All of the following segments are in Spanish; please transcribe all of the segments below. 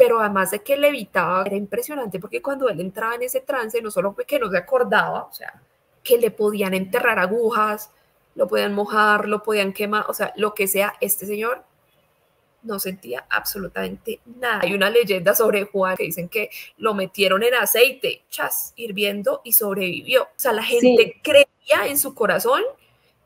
pero además de que levitaba, era impresionante porque cuando él entraba en ese trance, no solo fue que no se acordaba, o sea, que le podían enterrar agujas, lo podían mojar, lo podían quemar, o sea, lo que sea, este señor no sentía absolutamente nada. Hay una leyenda sobre Juan que dicen que lo metieron en aceite, chas, hirviendo y sobrevivió. O sea, la gente creía en su corazón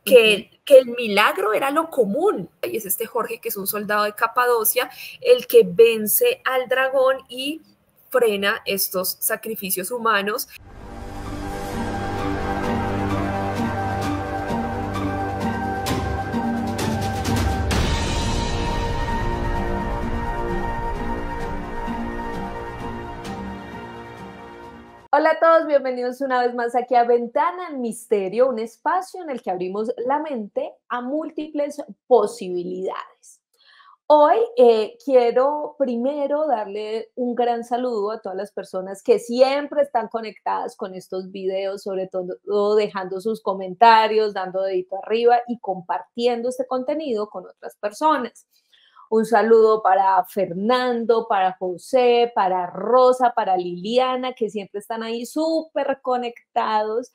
que el milagro era lo común. Y es este Jorge, que es un soldado de Capadocia, el que vence al dragón y frena estos sacrificios humanos. Hola a todos, bienvenidos una vez más aquí a Ventana al Misterio, un espacio en el que abrimos la mente a múltiples posibilidades. Hoy quiero primero darle un gran saludo a todas las personas que siempre están conectadas con estos videos, sobre todo dejando sus comentarios, dando dedito arriba y compartiendo este contenido con otras personas. Un saludo para Fernando, para José, para Rosa, para Liliana, que siempre están ahí súper conectados,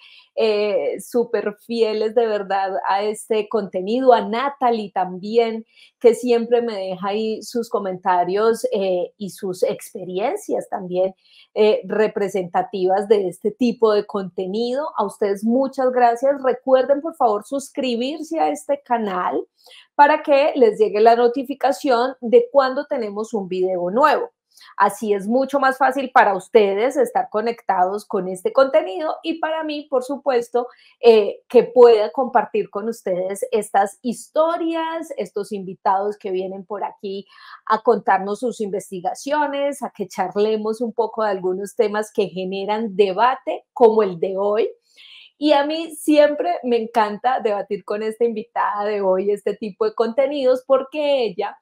súper fieles de verdad a este contenido. A Natalie también, que siempre me deja ahí sus comentarios y sus experiencias también representativas de este tipo de contenido. A ustedes muchas gracias. Recuerden, por favor, suscribirse a este canal para que les llegue la notificación de cuando tenemos un video nuevo. Así es mucho más fácil para ustedes estar conectados con este contenido y para mí, por supuesto, que pueda compartir con ustedes estas historias, estos invitados que vienen por aquí a contarnos sus investigaciones, a que charlemos un poco de algunos temas que generan debate, como el de hoy. Y a mí siempre me encanta debatir con esta invitada de hoy este tipo de contenidos porque ella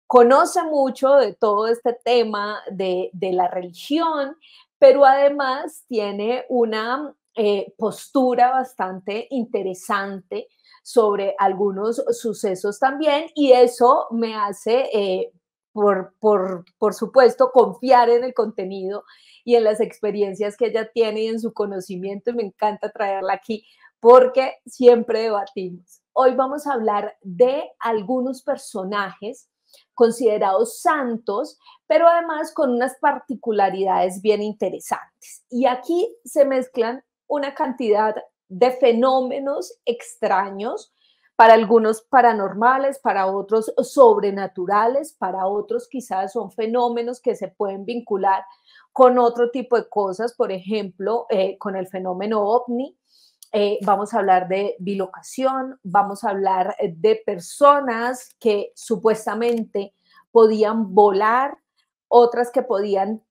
conoce mucho de todo este tema de la religión, pero además tiene una postura bastante interesante sobre algunos sucesos también y eso me hace, por supuesto, confiar en el contenido y en las experiencias que ella tiene y en su conocimiento y me encanta traerla aquí porque siempre debatimos. Hoy vamos a hablar de algunos personajes considerados santos, pero además con unas particularidades bien interesantes. Y aquí se mezclan una cantidad de fenómenos extraños, para algunos paranormales, para otros sobrenaturales, para otros quizás son fenómenos que se pueden vincular con otro tipo de cosas, por ejemplo, con el fenómeno ovni. Vamos a hablar de bilocación, vamos a hablar de personas que supuestamente podían volar, otras que podían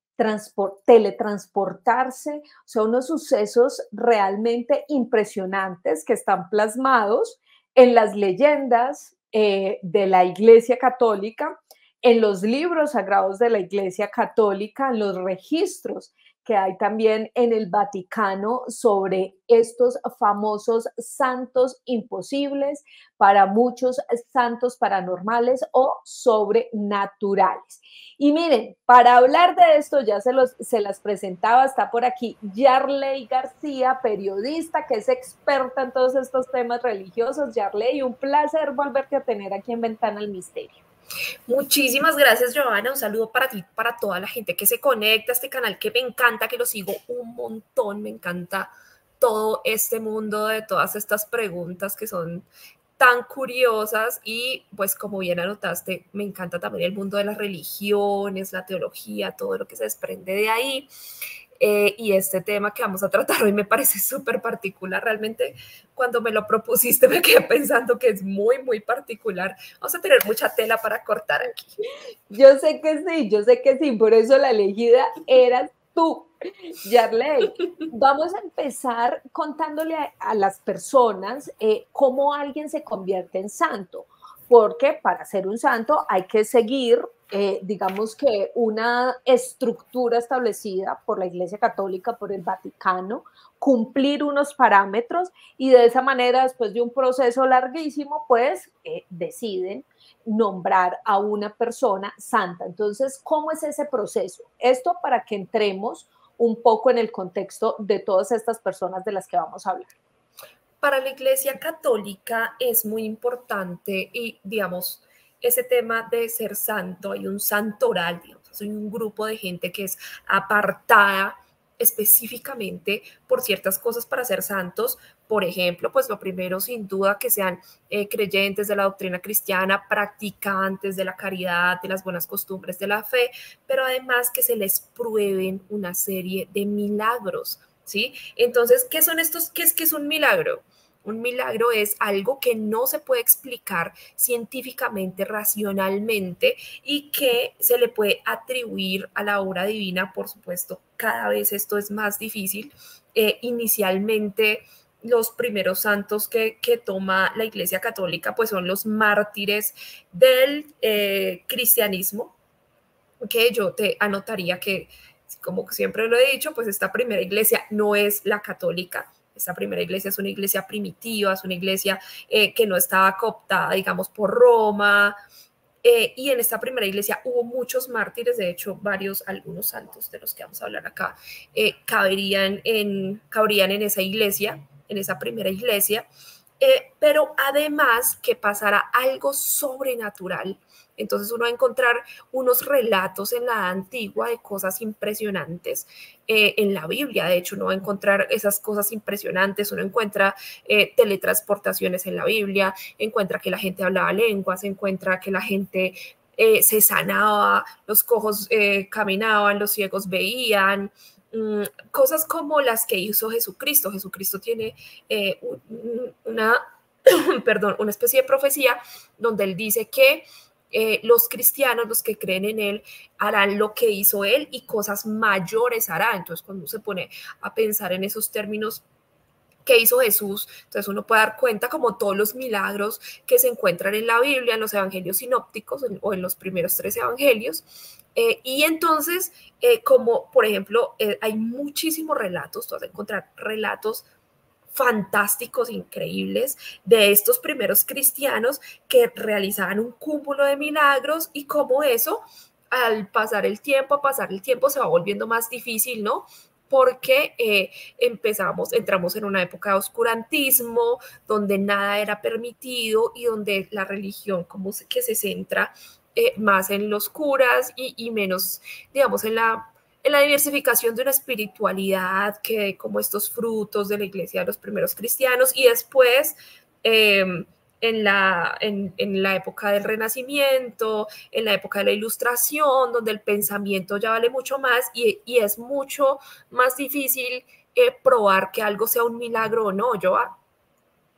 teletransportarse, son unos sucesos realmente impresionantes que están plasmados en las leyendas de la Iglesia Católica, en los libros sagrados de la Iglesia Católica, en los registros que hay también en el Vaticano sobre estos famosos santos imposibles, para muchos santos paranormales o sobrenaturales. Y miren, para hablar de esto, ya se las presentaba, está por aquí Yarley García, periodista que es experta en todos estos temas religiosos. Yarley, un placer volverte a tener aquí en Ventana al Misterio. Muchísimas gracias, Johanna. Un saludo para ti, para toda la gente que se conecta a este canal, que me encanta, que lo sigo un montón. Me encanta todo este mundo de todas estas preguntas que son tan curiosas y pues como bien anotaste, me encanta también el mundo de las religiones, la teología, todo lo que se desprende de ahí. Y este tema que vamos a tratar hoy me parece súper particular. Realmente, cuando me lo propusiste, me quedé pensando que es muy, muy particular. Vamos a tener mucha tela para cortar aquí. Yo sé que sí, por eso la elegida eras tú, Yarley. Vamos a empezar contándole a las personas cómo alguien se convierte en santo, porque para ser un santo hay que seguir digamos que una estructura establecida por la Iglesia Católica, por el Vaticano, cumplir unos parámetros y de esa manera, después de un proceso larguísimo, pues deciden nombrar a una persona santa. Entonces, ¿cómo es ese proceso? Esto para que entremos un poco en el contexto de todas estas personas de las que vamos a hablar. Para la Iglesia Católica es muy importante y, digamos, ese tema de ser santo, hay un santoral, digamos, hay un grupo de gente que es apartada específicamente por ciertas cosas para ser santos. Por ejemplo, pues lo primero, sin duda, que sean creyentes de la doctrina cristiana, practicantes de la caridad, de las buenas costumbres de la fe, pero además que se les prueben una serie de milagros, ¿sí? Entonces, ¿qué son estos? ¿Qué es un milagro? Un milagro es algo que no se puede explicar científicamente, racionalmente, y que se le puede atribuir a la obra divina. Por supuesto, cada vez esto es más difícil. Inicialmente, los primeros santos que toma la Iglesia Católica pues son los mártires del cristianismo, que yo te anotaría que, como siempre lo he dicho, pues esta primera iglesia no es la católica. Esta primera iglesia es una iglesia primitiva, es una iglesia que no estaba cooptada, digamos, por Roma. Y en esta primera iglesia hubo muchos mártires, de hecho, algunos santos de los que vamos a hablar acá, cabrían en esa iglesia, en esa primera iglesia. Pero además que pasara algo sobrenatural. Entonces uno va a encontrar unos relatos en la Edad Antigua de cosas impresionantes. En la Biblia, de hecho, uno va a encontrar esas cosas impresionantes. Uno encuentra teletransportaciones en la Biblia, encuentra que la gente hablaba lenguas, encuentra que la gente se sanaba, los cojos caminaban, los ciegos veían. Cosas como las que hizo Jesucristo. Jesucristo tiene una, perdón, una especie de profecía donde él dice que los cristianos, los que creen en él, harán lo que hizo él y cosas mayores hará. Entonces, cuando se pone a pensar en esos términos, ¿qué hizo Jesús? Entonces uno puede dar cuenta como todos los milagros que se encuentran en la Biblia, en los evangelios sinópticos o en los primeros 3 evangelios. Y entonces, como por ejemplo, hay muchísimos relatos, tú vas a encontrar relatos fantásticos, increíbles, de estos primeros cristianos que realizaban un cúmulo de milagros y cómo eso, al pasar el tiempo, se va volviendo más difícil, ¿no? Porque entramos en una época de oscurantismo, donde nada era permitido y donde la religión como que se centra más en los curas y menos, digamos, en la diversificación de una espiritualidad que como estos frutos de la iglesia de los primeros cristianos y después en la época del Renacimiento, en la época de la Ilustración, donde el pensamiento ya vale mucho más y es mucho más difícil probar que algo sea un milagro o no, Joa.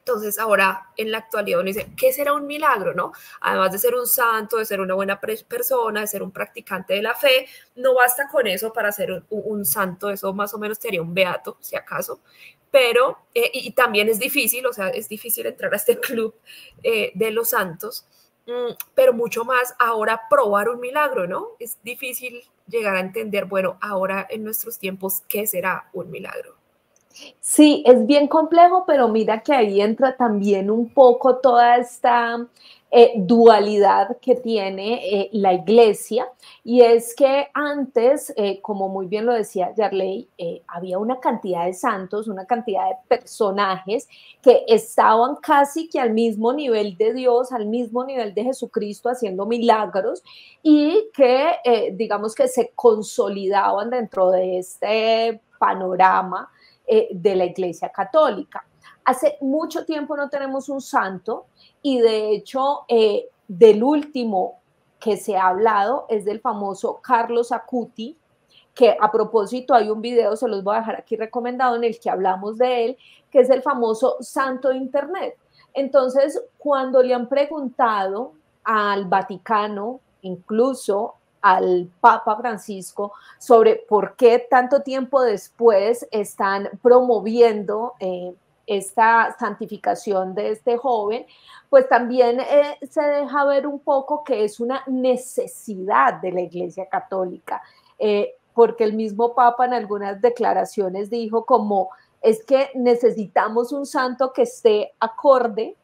Entonces ahora en la actualidad uno dice, ¿qué será un milagro? ¿No? Además de ser un santo, de ser una buena persona, de ser un practicante de la fe, no basta con eso para ser un santo, eso más o menos sería un beato, si acaso. Pero, y también es difícil, o sea, es difícil entrar a este club de los santos, pero mucho más ahora probar un milagro, ¿no? Es difícil llegar a entender, bueno, ahora en nuestros tiempos, ¿qué será un milagro? Sí, es bien complejo, pero mira que ahí entra también un poco toda esta dualidad que tiene la iglesia, y es que antes, como muy bien lo decía Yarley, había una cantidad de santos, una cantidad de personajes que estaban casi que al mismo nivel de Dios, al mismo nivel de Jesucristo, haciendo milagros, y que digamos que se consolidaban dentro de este panorama de la Iglesia Católica. Hace mucho tiempo no tenemos un santo y de hecho del último que se ha hablado es del famoso Carlos Acuti, que a propósito hay un video, se los voy a dejar aquí recomendado, en el que hablamos de él, que es el famoso santo de Internet. Entonces, cuando le han preguntado al Vaticano, incluso al Papa Francisco, sobre por qué tanto tiempo después están promoviendo esta santificación de este joven, pues también se deja ver un poco que es una necesidad de la Iglesia Católica, porque el mismo Papa en algunas declaraciones dijo como, es que necesitamos un santo que esté acorde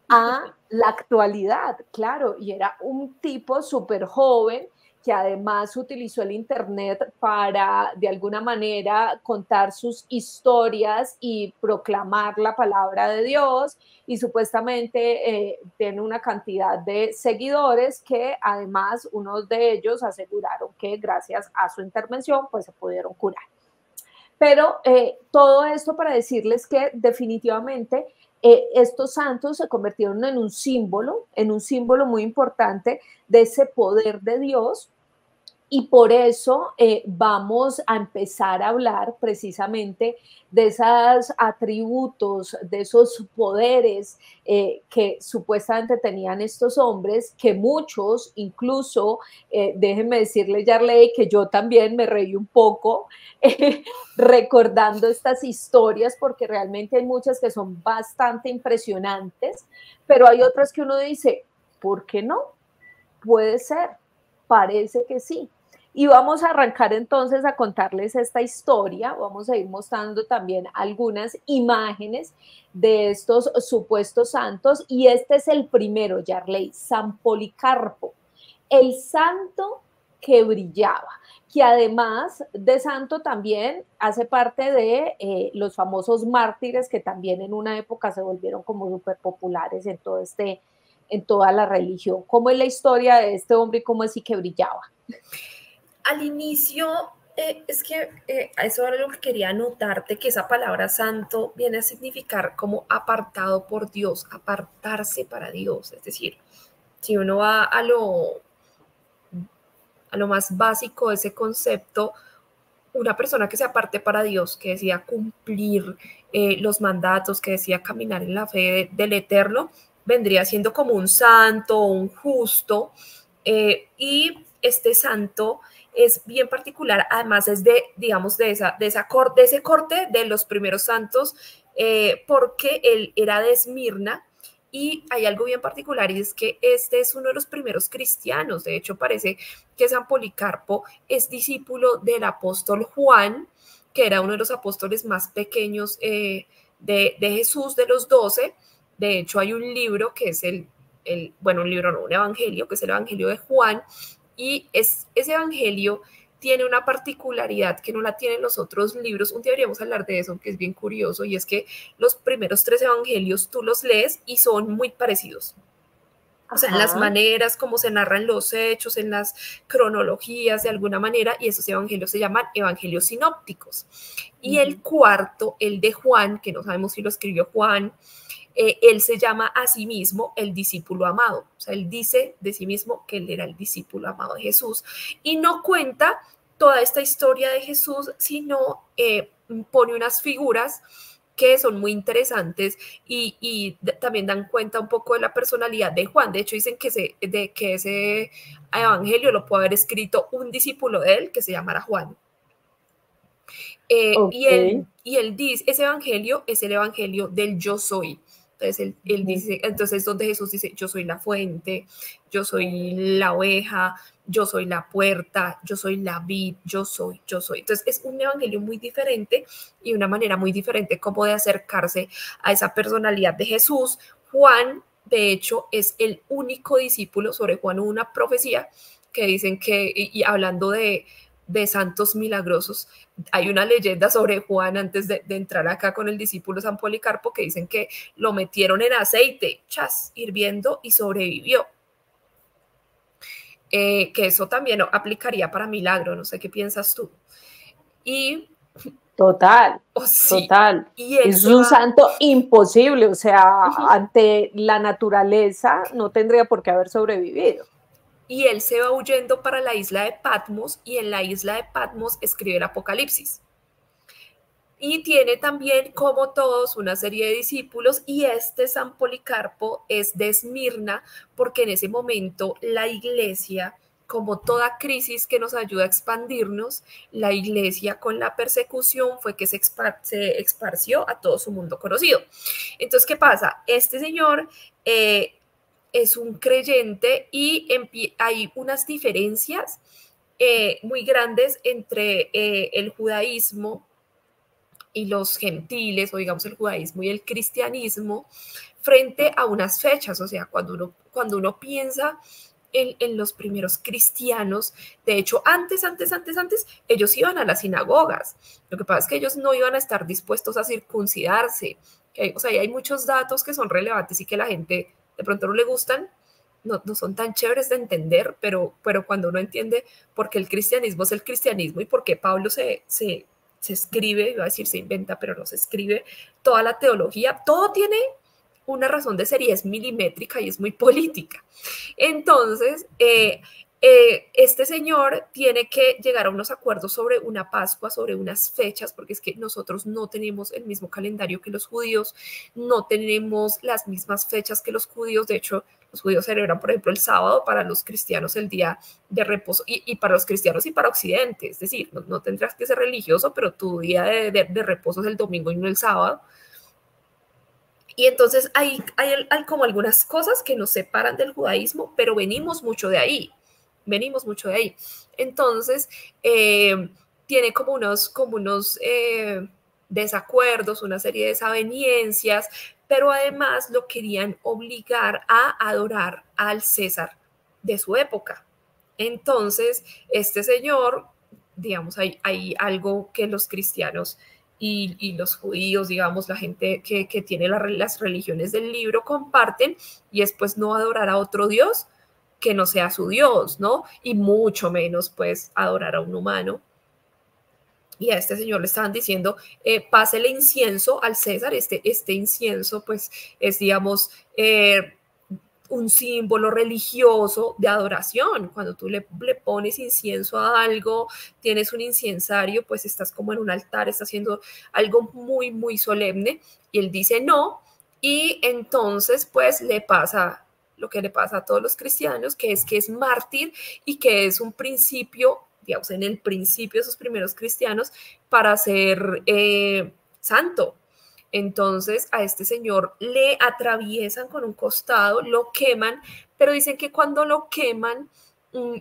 a la actualidad, claro, y era un tipo súper joven que además utilizó el Internet para, de alguna manera, contar sus historias y proclamar la palabra de Dios, y supuestamente tiene una cantidad de seguidores que además unos de ellos aseguraron que gracias a su intervención pues se pudieron curar. Pero todo esto para decirles que definitivamente estos santos se convirtieron en un símbolo muy importante de ese poder de Dios, y por eso vamos a empezar a hablar precisamente de esos atributos, de esos poderes que supuestamente tenían estos hombres, que muchos, incluso, déjenme decirle, Yarley, que yo también me reí un poco recordando estas historias, porque realmente hay muchas que son bastante impresionantes, pero hay otras que uno dice, ¿por qué no? Puede ser, parece que sí. Y vamos a arrancar entonces a contarles esta historia. Vamos a ir mostrando también algunas imágenes de estos supuestos santos. Y este es el primero, Yarley, San Policarpo, el santo que brillaba, que además de santo también hace parte de los famosos mártires, que también en una época se volvieron como súper populares en toda la religión. ¿Cómo es la historia de este hombre y cómo así que brillaba? Al inicio, es que eso era lo que quería anotarte, que esa palabra santo viene a significar como apartado por Dios, apartarse para Dios. Es decir, si uno va a lo más básico de ese concepto, una persona que se aparte para Dios, que decía cumplir los mandatos, que decía caminar en la fe del Eterno, vendría siendo como un santo, un justo, y este santo es bien particular, además es de, digamos, de ese corte de los primeros santos, porque él era de Esmirna, y hay algo bien particular, y es que este es uno de los primeros cristianos. De hecho, parece que San Policarpo es discípulo del apóstol Juan, que era uno de los apóstoles más pequeños de Jesús, de los 12. De hecho, hay un libro que es un libro no, un evangelio, que es el Evangelio de Juan, y ese evangelio tiene una particularidad que no la tienen los otros libros. Un día deberíamos hablar de eso, que es bien curioso, y es que los primeros 3 evangelios tú los lees y son muy parecidos. O sea, en las maneras como se narran los hechos, en las cronologías de alguna manera, y esos evangelios se llaman evangelios sinópticos. Y el cuarto, el de Juan, que no sabemos si lo escribió Juan, él se llama a sí mismo el discípulo amado. O sea, él dice de sí mismo que él era el discípulo amado de Jesús, y no cuenta toda esta historia de Jesús, sino pone unas figuras que son muy interesantes y también dan cuenta un poco de la personalidad de Juan. De hecho, dicen que ese evangelio lo puede haber escrito un discípulo de él que se llamara Juan. Okay. Y él dice, ese evangelio es el evangelio del yo soy. Entonces, él dice, entonces donde Jesús dice, yo soy la fuente, yo soy la oveja, yo soy la puerta, yo soy la vid, yo soy. Entonces, es un evangelio muy diferente y una manera muy diferente como de acercarse a esa personalidad de Jesús. Juan, de hecho, es el único discípulo. Sobre Juan hubo una profecía que dicen que, y hablando de santos milagrosos, hay una leyenda sobre Juan antes de entrar acá con el discípulo San Policarpo, que dicen que lo metieron en aceite, hirviendo, y sobrevivió. Que eso también aplicaría para milagro, no sé qué piensas tú. Y total, sí, total. y él Es se un va. santo imposible, o sea, ante la naturaleza no tendría por qué haber sobrevivido. Y él se va huyendo para la isla de Patmos, y en la isla de Patmos escribe el Apocalipsis. Y tiene también, como todos, una serie de discípulos, y este San Policarpo es de Esmirna, porque en ese momento la iglesia como toda crisis que nos ayuda a expandirnos, la iglesia con la persecución fue que se esparció a todo su mundo conocido. Entonces, ¿qué pasa? Este señor es un creyente y hay unas diferencias muy grandes entre el judaísmo y los gentiles, o digamos el judaísmo y el cristianismo, frente a unas fechas. O sea, cuando uno piensa en los primeros cristianos, de hecho, antes, ellos iban a las sinagogas. Lo que pasa es que ellos no iban a estar dispuestos a circuncidarse. O sea, hay muchos datos que son relevantes y que la gente de pronto no le gustan, no son tan chéveres de entender, pero cuando uno entiende por qué el cristianismo es el cristianismo y por qué Pablo se escribe, iba a decir se inventa, pero no se escribe, toda la teología, todo tiene una razón de ser y es milimétrica y es muy política. Entonces, este señor tiene que llegar a unos acuerdos sobre una Pascua, sobre unas fechas, porque es que nosotros no tenemos el mismo calendario que los judíos, no tenemos las mismas fechas que los judíos. De hecho, los judíos celebran, por ejemplo, el sábado, para los cristianos el día de reposo, y para los cristianos y para Occidente, es decir, no tendrás que ser religioso, pero tu día de reposo es el domingo y no el sábado. Y entonces hay como algunas cosas que nos separan del judaísmo, pero venimos mucho de ahí. Entonces, tiene como unos desacuerdos, una serie de desavenencias, pero además lo querían obligar a adorar al César de su época. Entonces, este señor, digamos, hay algo que los cristianos y los judíos, digamos, la gente que tiene las religiones del libro comparten, y es pues no adorar a otro Dios que no sea su Dios, ¿no? Y mucho menos pues adorar a un humano. Y a este señor le estaban diciendo, pásele incienso al César. Este incienso pues es, digamos, un símbolo religioso de adoración. Cuando tú le pones incienso a algo, tienes un incensario, pues estás como en un altar, estás haciendo algo muy, muy solemne. Y él dice no, y entonces pues le pasa lo que le pasa a todos los cristianos, que es mártir, y que es un principio, digamos, en el principio de esos primeros cristianos, para ser santo. Entonces a este señor le atraviesan con un costado, lo queman, pero dicen que cuando lo queman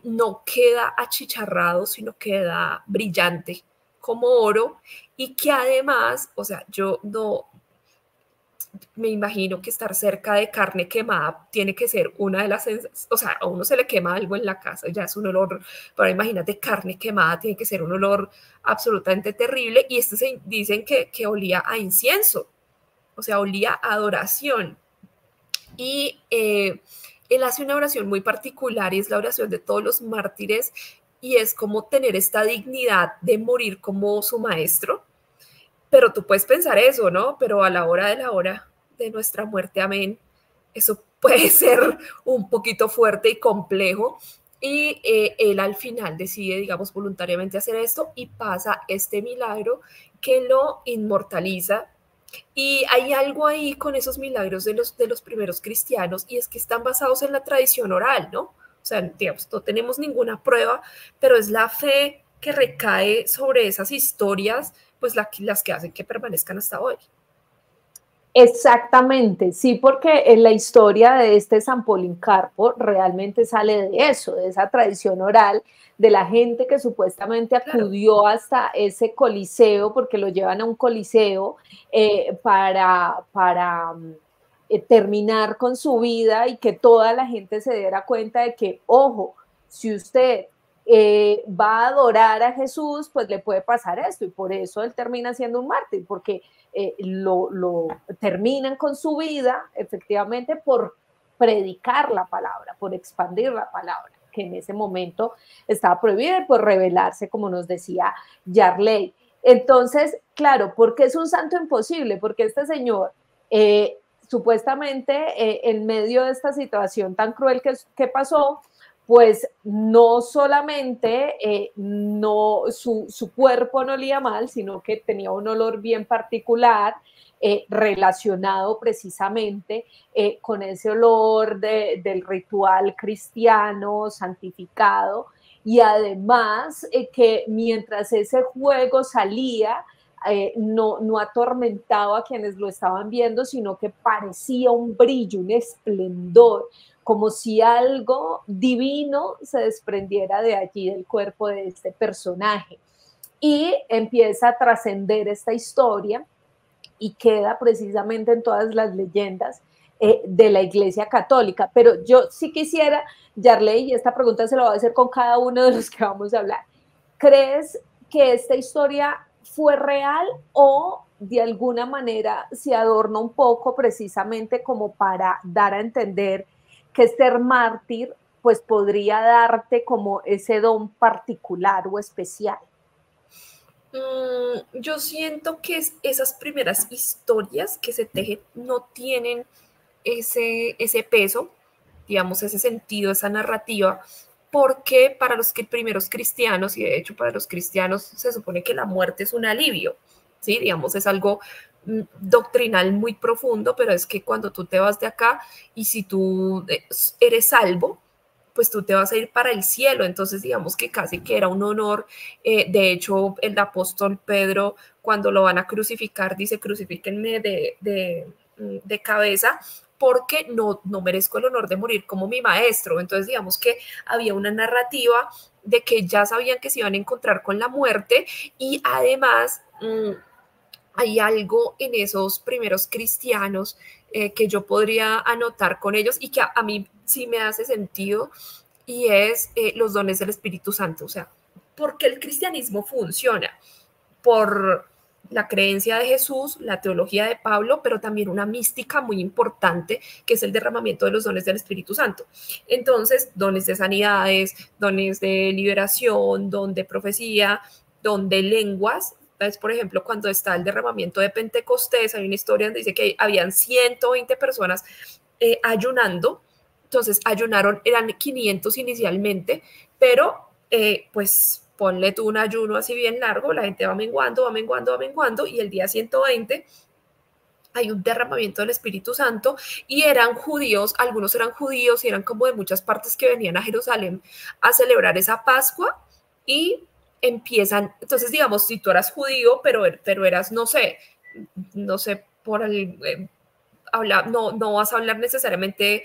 no queda achicharrado, sino queda brillante como oro, y que además, o sea, yo no me imagino que estar cerca de carne quemada tiene que ser una de las, o sea, a uno se le quema algo en la casa, ya es un olor, pero imagínate carne quemada, tiene que ser un olor absolutamente terrible, y dicen que olía a incienso, o sea, olía a adoración. Y él hace una oración muy particular, y es la oración de todos los mártires, y es como tener esta dignidad de morir como su maestro. Pero tú puedes pensar eso, ¿no? Pero a la hora de nuestra muerte, amén, eso puede ser un poquito fuerte y complejo. Y él al final decide, digamos, voluntariamente hacer esto, y pasa este milagro que lo inmortaliza. Y hay algo ahí con esos milagros de los primeros cristianos, y es que están basados en la tradición oral, ¿no? O sea, digamos, no tenemos ninguna prueba, pero es la fe que recae sobre esas historias, pues las que hacen que permanezcan hasta hoy. Exactamente, sí, porque en la historia de este San Policarpo realmente sale de eso, de esa tradición oral, de la gente que supuestamente acudió hasta ese coliseo, porque lo llevan a un coliseo para terminar con su vida, y que toda la gente se diera cuenta de que, ojo, si usted va a adorar a Jesús, pues le puede pasar esto, y por eso él termina siendo un mártir, porque lo terminan con su vida, efectivamente, por predicar la palabra, por expandir la palabra, que en ese momento estaba prohibida, y por rebelarse, como nos decía Yarley. Entonces, claro, ¿por qué es un santo imposible? Porque este señor, supuestamente, en medio de esta situación tan cruel que pasó, pues no solamente su cuerpo no olía mal, sino que tenía un olor bien particular, relacionado precisamente con ese olor del ritual cristiano santificado, y además que mientras ese juego salía, no atormentaba a quienes lo estaban viendo, sino que parecía un brillo, un esplendor, como si algo divino se desprendiera de allí, del cuerpo de este personaje. Y empieza a trascender esta historia y queda precisamente en todas las leyendas de la Iglesia Católica. Pero yo sí quisiera, Yarley, y esta pregunta se la voy a hacer con cada uno de los que vamos a hablar, ¿crees que esta historia fue real o de alguna manera se adorna un poco precisamente como para dar a entender que ser mártir pues podría darte como ese don particular o especial? Yo siento que esas primeras historias que se tejen no tienen ese peso, digamos, ese sentido, esa narrativa, porque para los primeros cristianos, y de hecho para los cristianos se supone que la muerte es un alivio, ¿sí? Digamos, es algo doctrinal muy profundo, pero es que cuando tú te vas de acá y si tú eres salvo, pues tú te vas a ir para el cielo. Entonces, digamos que casi que era un honor. De hecho, el apóstol Pedro, cuando lo van a crucificar, dice, crucifíquenme de cabeza, porque no merezco el honor de morir como mi maestro. Entonces, digamos que había una narrativa de que ya sabían que se iban a encontrar con la muerte y además hay algo en esos primeros cristianos que yo podría anotar con ellos y que a mí sí me hace sentido y es los dones del Espíritu Santo. O sea, porque el cristianismo funciona por la creencia de Jesús, la teología de Pablo, pero también una mística muy importante que es el derramamiento de los dones del Espíritu Santo. Entonces, dones de sanidades, dones de liberación, don de profecía, don de lenguas. Es, por ejemplo, cuando está el derramamiento de Pentecostés, hay una historia donde dice que habían 120 personas ayunando. Entonces ayunaron, eran 500 inicialmente, pero pues ponle tú un ayuno así bien largo, la gente va menguando, va menguando, va menguando, y el día 120 hay un derramamiento del Espíritu Santo y eran judíos, algunos eran judíos y eran como de muchas partes que venían a Jerusalén a celebrar esa Pascua y empiezan, entonces digamos, si tú eras judío, pero eras, no sé, por el, no vas a hablar necesariamente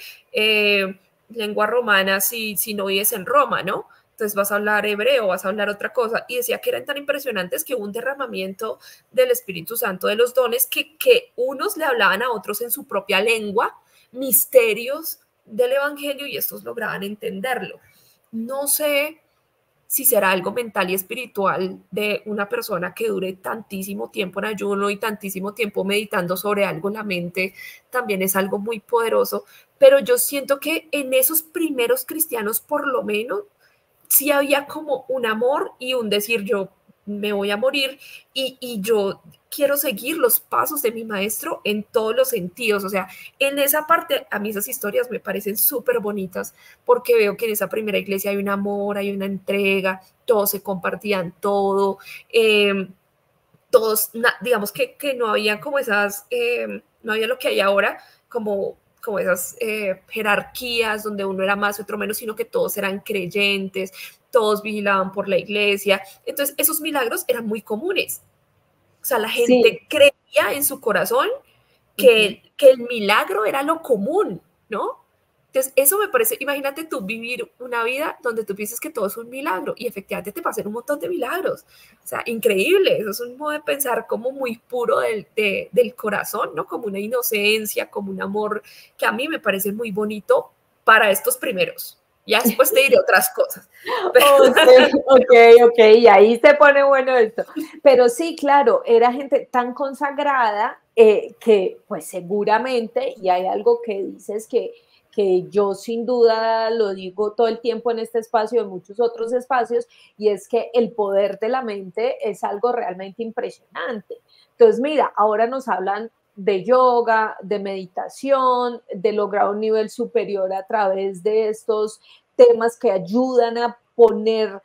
lengua romana si no vives en Roma, ¿no? Entonces vas a hablar hebreo, vas a hablar otra cosa. Y decía que eran tan impresionantes que hubo un derramamiento del Espíritu Santo de los dones que unos le hablaban a otros en su propia lengua, misterios del Evangelio y estos lograban entenderlo. No sé si será algo mental y espiritual de una persona que dure tantísimo tiempo en ayuno y tantísimo tiempo meditando sobre algo, la mente también es algo muy poderoso, pero yo siento que en esos primeros cristianos por lo menos sí había como un amor y un decir yo me voy a morir y yo quiero seguir los pasos de mi maestro en todos los sentidos. O sea, en esa parte a mí esas historias me parecen súper bonitas porque veo que en esa primera iglesia hay un amor, hay una entrega, todos se compartían todo. Todos, digamos que no había como no había lo que hay ahora, como esas jerarquías donde uno era más y otro menos, sino que todos eran creyentes, todos vigilaban por la iglesia. Entonces, esos milagros eran muy comunes. O sea, la Sí. gente creía en su corazón Uh -huh. que el milagro era lo común, ¿no? Entonces, eso me parece, imagínate tú vivir una vida donde tú piensas que todo es un milagro y efectivamente te pasan un montón de milagros. O sea, increíble, eso es un modo de pensar como muy puro del corazón, ¿no? Como una inocencia, como un amor que a mí me parece muy bonito para estos primeros. Ya después te diré otras cosas. Ok, y ahí se pone bueno esto. Pero sí, claro, era gente tan consagrada que pues seguramente, y hay algo que dices que yo sin duda lo digo todo el tiempo en este espacio, en muchos otros espacios, y es que el poder de la mente es algo realmente impresionante. Entonces, mira, ahora nos hablan de yoga, de meditación, de lograr un nivel superior a través de estos temas que ayudan a poner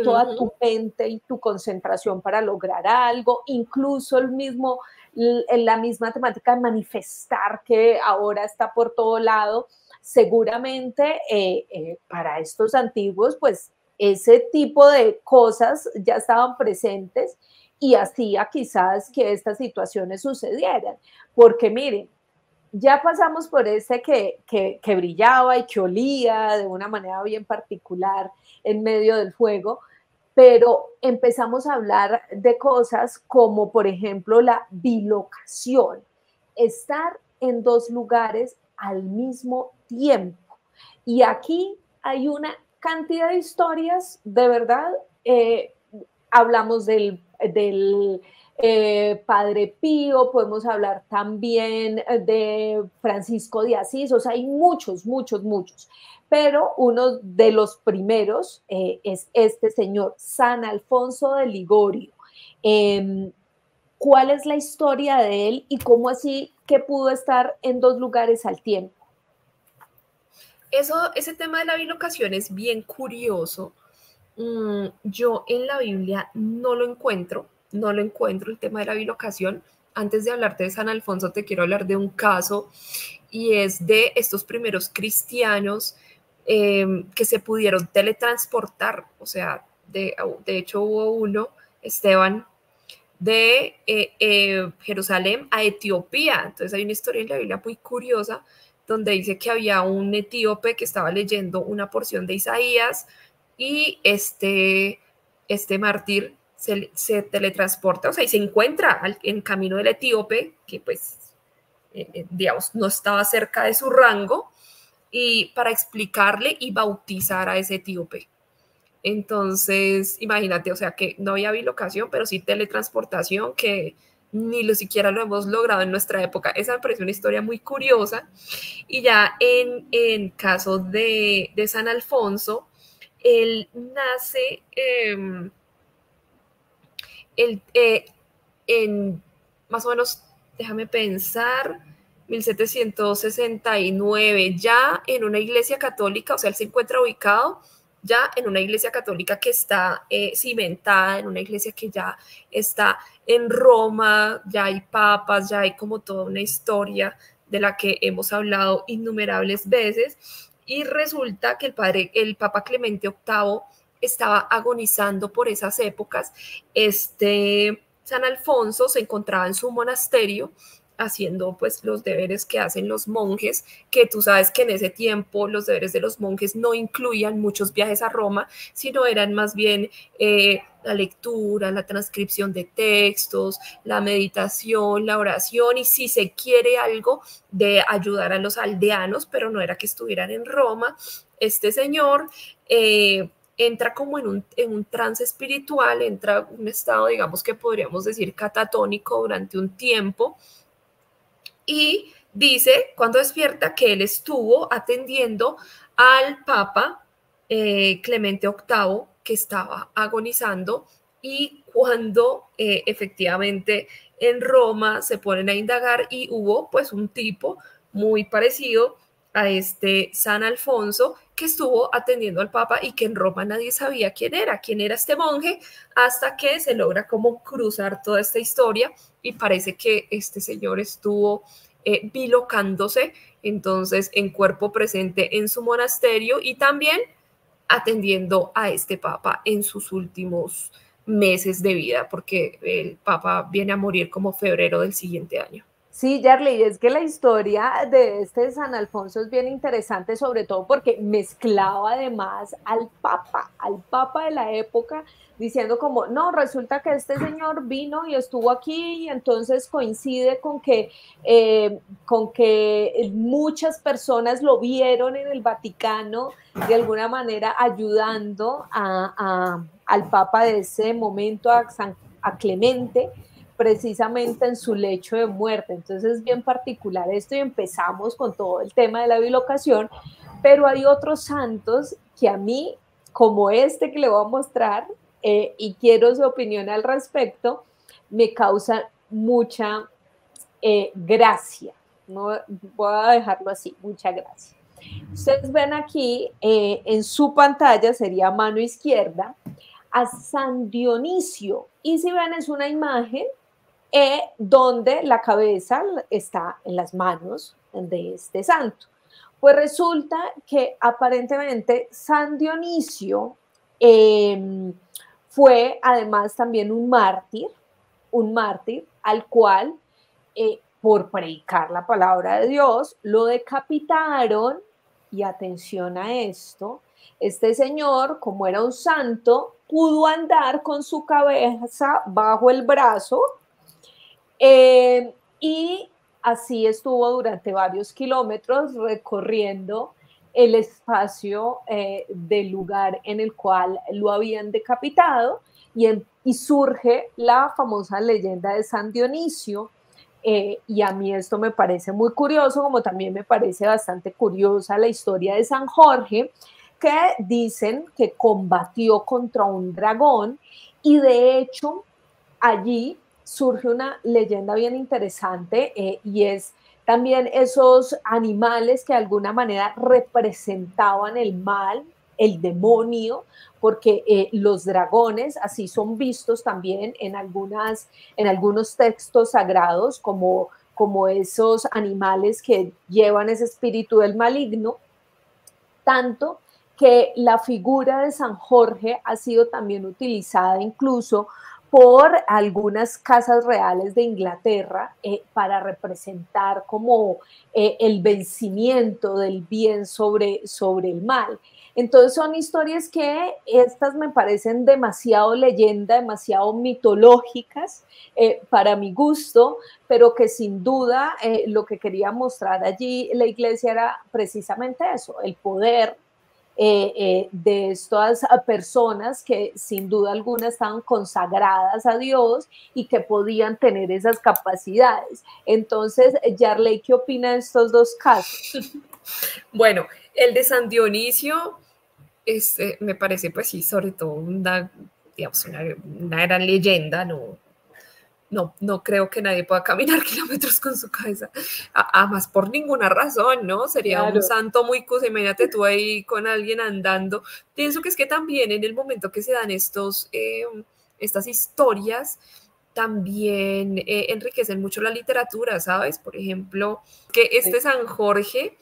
toda tu mente y tu concentración para lograr algo, incluso la misma temática de manifestar que ahora está por todo lado. Seguramente para estos antiguos, pues ese tipo de cosas ya estaban presentes y hacía quizás que estas situaciones sucedieran. Porque miren, ya pasamos por ese que brillaba y que olía de una manera bien particular en medio del fuego, pero empezamos a hablar de cosas como, por ejemplo, la bilocación, estar en dos lugares al mismo tiempo. Y aquí hay una cantidad de historias, de verdad. Hablamos del Padre Pío, podemos hablar también de Francisco de Asís, o sea, hay muchos, muchos, muchos. Pero uno de los primeros es este señor, San Alfonso de Ligorio. ¿Cuál es la historia de él y cómo así que pudo estar en dos lugares al tiempo? Ese tema de la bilocación es bien curioso. Yo en la Biblia no lo encuentro el tema de la bilocación. Antes de hablarte de San Alfonso, te quiero hablar de un caso, y es de estos primeros cristianos que se pudieron teletransportar. O sea, de hecho hubo uno, Esteban, de Jerusalén a Etiopía. Entonces hay una historia en la Biblia muy curiosa donde dice que había un etíope que estaba leyendo una porción de Isaías, y este mártir se teletransporta, o sea, y se encuentra en camino del etíope, que pues, digamos, no estaba cerca de su rango, y para explicarle y bautizar a ese etíope. Entonces, imagínate, o sea, que no había bilocación, pero sí teletransportación, que ni lo siquiera lo hemos logrado en nuestra época. Esa me parece una historia muy curiosa. Y ya en caso de San Alfonso, él nace él, en más o menos, déjame pensar, 1769, ya en una iglesia católica. O sea, él se encuentra ubicado ya en una iglesia católica que está cimentada, en una iglesia que ya está en Roma, ya hay papas, ya hay como toda una historia de la que hemos hablado innumerables veces. Y resulta que el Papa Clemente VIII estaba agonizando por esas épocas. San Alfonso se encontraba en su monasterio haciendo pues los deberes que hacen los monjes, que tú sabes que en ese tiempo los deberes de los monjes no incluían muchos viajes a Roma, sino eran más bien la lectura, la transcripción de textos, la meditación, la oración, y si se quiere algo de ayudar a los aldeanos, pero no era que estuvieran en Roma. Este señor entra como en un trance espiritual, entra en un estado, digamos que podríamos decir, catatónico durante un tiempo, y dice, cuando despierta, que él estuvo atendiendo al Papa Clemente VIII, que estaba agonizando, y cuando efectivamente en Roma se ponen a indagar, y hubo pues un tipo muy parecido a este San Alfonso que estuvo atendiendo al Papa, y que en Roma nadie sabía quién era este monje, hasta que se logra como cruzar toda esta historia, y parece que este señor estuvo bilocándose entonces en cuerpo presente en su monasterio, y también atendiendo a este Papa en sus últimos meses de vida, porque el Papa viene a morir como febrero del siguiente año. Sí, Yarley, es que la historia de este San Alfonso es bien interesante, sobre todo porque mezclaba además al papa de la época, diciendo como, no, resulta que este señor vino y estuvo aquí, y entonces coincide con que muchas personas lo vieron en el Vaticano, de alguna manera ayudando al papa de ese momento, a Clemente, precisamente en su lecho de muerte. Entonces es bien particular esto, y empezamos con todo el tema de la bilocación, pero hay otros santos que a mí, como este que le voy a mostrar, y quiero su opinión al respecto, me causan mucha gracia. No, voy a dejarlo así, mucha gracia. Ustedes ven aquí en su pantalla, sería mano izquierda, a San Dionisio. Y si ven, es una imagen donde la cabeza está en las manos de este santo. Pues resulta que aparentemente San Dionisio fue además también un mártir al cual, por predicar la palabra de Dios, lo decapitaron. Y atención a esto, este señor, como era un santo, pudo andar con su cabeza bajo el brazo, y así estuvo durante varios kilómetros recorriendo el espacio del lugar en el cual lo habían decapitado, y surge la famosa leyenda de San Dionisio. Y a mí esto me parece muy curioso, como también me parece bastante curiosa la historia de San Jorge, que dicen que combatió contra un dragón, y de hecho allí surge una leyenda bien interesante, y es también esos animales que de alguna manera representaban el mal, el demonio, porque los dragones así son vistos también en algunos textos sagrados como esos animales que llevan ese espíritu del maligno, tanto que la figura de San Jorge ha sido también utilizada incluso por algunas casas reales de Inglaterra para representar como el vencimiento del bien sobre el mal. Entonces son historias que estas me parecen demasiado leyenda, demasiado mitológicas para mi gusto, pero que sin duda lo que quería mostrar allí la iglesia era precisamente eso, el poder de estas personas que sin duda alguna estaban consagradas a Dios y que podían tener esas capacidades. Entonces, Yarley, ¿qué opina de estos dos casos? Bueno, el de San Dionisio me parece, pues sí, sobre todo digamos, una gran leyenda, no creo que nadie pueda caminar kilómetros con su cabeza, además por ninguna razón, ¿no? Sería un Claro. santo muy cosa, imagínate tú ahí con alguien andando. Pienso que es que también en el momento que se dan estas historias, también enriquecen mucho la literatura, ¿sabes? Por ejemplo, que Sí. este San Jorge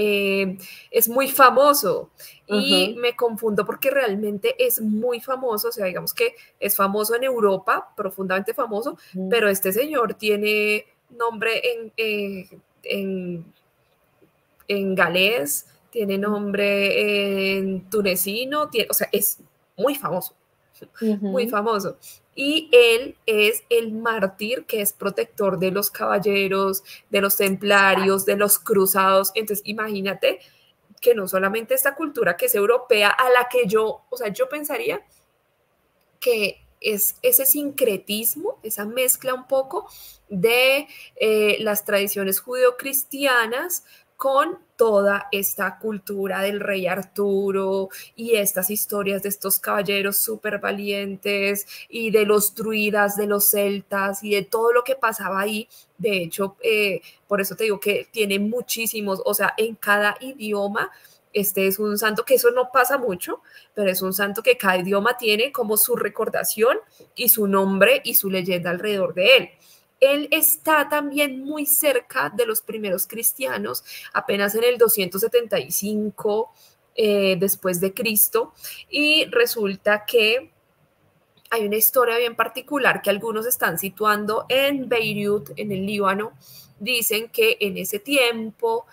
es muy famoso y Uh-huh. me confundo porque realmente es muy famoso, o sea, digamos que es famoso en Europa, profundamente famoso, Uh-huh. pero este señor tiene nombre en galés, tiene nombre en tunecino, o sea, es muy famoso, muy Uh-huh. famoso. Y él es el mártir que es protector de los caballeros, de los templarios, de los cruzados. Entonces, imagínate que no solamente esta cultura que es europea, a la que o sea, yo pensaría que es ese sincretismo, esa mezcla un poco de las tradiciones judeocristianas con toda esta cultura del rey Arturo y estas historias de estos caballeros súper valientes y de los druidas, de los celtas y de todo lo que pasaba ahí. De hecho, por eso te digo que tiene muchísimos, o sea, en cada idioma. Este es un santo que eso no pasa mucho, pero es un santo que cada idioma tiene como su recordación y su nombre y su leyenda alrededor de él. Él está también muy cerca de los primeros cristianos, apenas en el 275 después de Cristo, y resulta que hay una historia bien particular que algunos están situando en Beirut, en el Líbano. Dicen que en ese tiempo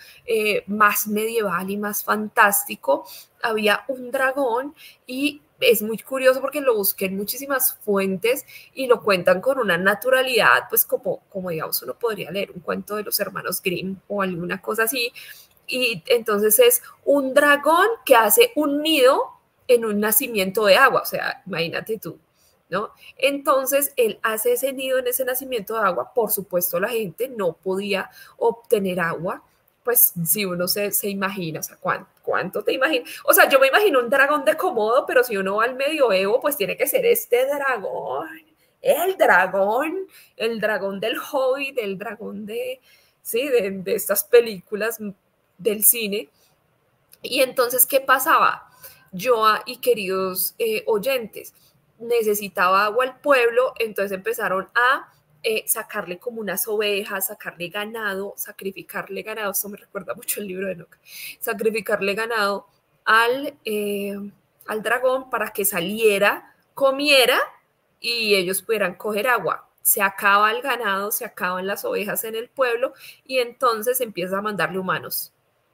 más medieval y más fantástico había un dragón, y es muy curioso porque lo busqué en muchísimas fuentes y lo cuentan con una naturalidad, pues como digamos uno podría leer un cuento de los hermanos Grimm o alguna cosa así. Y entonces es un dragón que hace un nido en un nacimiento de agua, o sea, imagínate tú, ¿no? Entonces, él hace ese nido en ese nacimiento de agua. Por supuesto, la gente no podía obtener agua. Pues si uno se imagina, o sea, ¿cuánto te imaginas? O sea, yo me imagino un dragón de Komodo, pero si uno va al medioevo, pues tiene que ser este dragón, el dragón, el dragón del Hobbit, el dragón sí, de estas películas del cine. Y entonces, ¿qué pasaba? Yo y queridos oyentes, necesitaba agua al pueblo, entonces empezaron a sacarle como unas ovejas, sacarle ganado, sacrificarle ganado, esto me recuerda mucho el libro de Enoch, sacrificarle ganado al dragón para que saliera, comiera y ellos pudieran coger agua. Se acaba el ganado, se acaban las ovejas en el pueblo y entonces empieza a mandarle humanos,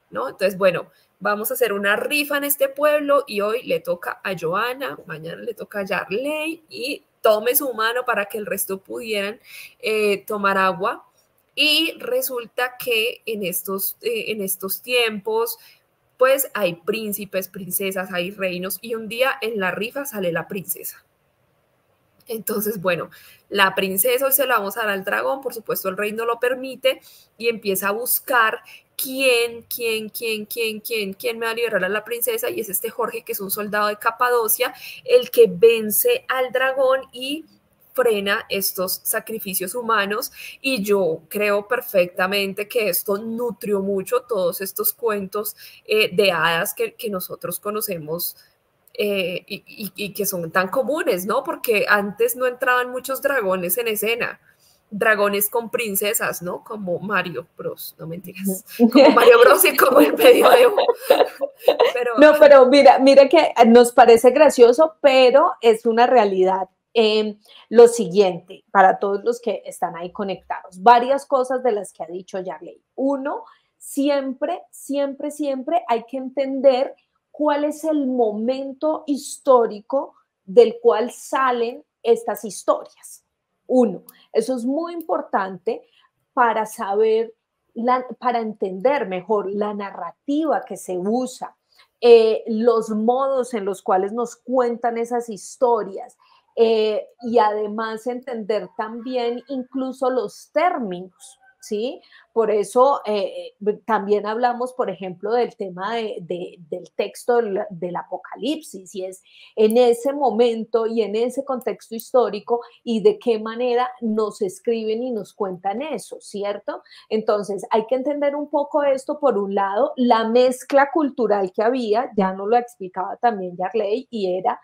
¿no? Entonces, bueno, vamos a hacer una rifa en este pueblo y hoy le toca a Joana, mañana le toca a Yarley y tome su mano para que el resto pudieran tomar agua. Y resulta que en estos tiempos, pues hay príncipes, princesas, hay reinos y un día en la rifa sale la princesa. Entonces, bueno, la princesa hoy se la vamos a dar al dragón, por supuesto el rey no lo permite y empieza a buscar quién me va a liberar a la princesa y es este Jorge que es un soldado de Capadocia, el que vence al dragón y frena estos sacrificios humanos y yo creo perfectamente que esto nutrió mucho todos estos cuentos de hadas que nosotros conocemos y que son tan comunes, ¿no? Porque antes no entraban muchos dragones en escena, dragones con princesas, ¿no? Como Mario Bros, no mentiras, como Mario Bros y como el medioevo. Pero... No, pero mira que nos parece gracioso, pero es una realidad. Lo siguiente, para todos los que están ahí conectados, varias cosas de las que ha dicho Yarley. Uno, siempre hay que entender cuál es el momento histórico del cual salen estas historias. Uno, eso es muy importante para saber, para entender mejor la narrativa que se usa, los modos en los cuales nos cuentan esas historias, y además entender también incluso los términos, ¿sí? Por eso también hablamos, por ejemplo, del tema del texto del Apocalipsis, y es en ese momento y en ese contexto histórico y de qué manera nos escriben y nos cuentan eso, ¿cierto? Entonces, hay que entender un poco esto, por un lado, la mezcla cultural que había, ya nos lo explicaba también Yarley, y era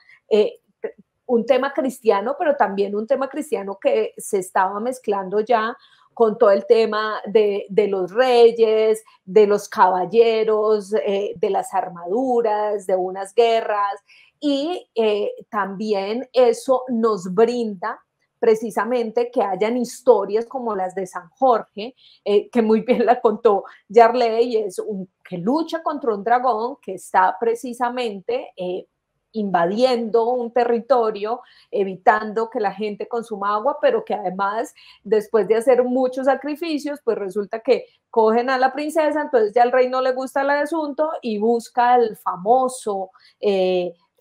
un tema cristiano, pero también un tema cristiano que se estaba mezclando ya con todo el tema de los reyes, de los caballeros, de las armaduras, de unas guerras, y también eso nos brinda precisamente que hayan historias como las de San Jorge, que muy bien la contó Yarley, que lucha contra un dragón que está precisamente invadiendo un territorio, evitando que la gente consuma agua, pero que además, después de hacer muchos sacrificios, pues resulta que cogen a la princesa, entonces ya al rey no le gusta el asunto y busca al famoso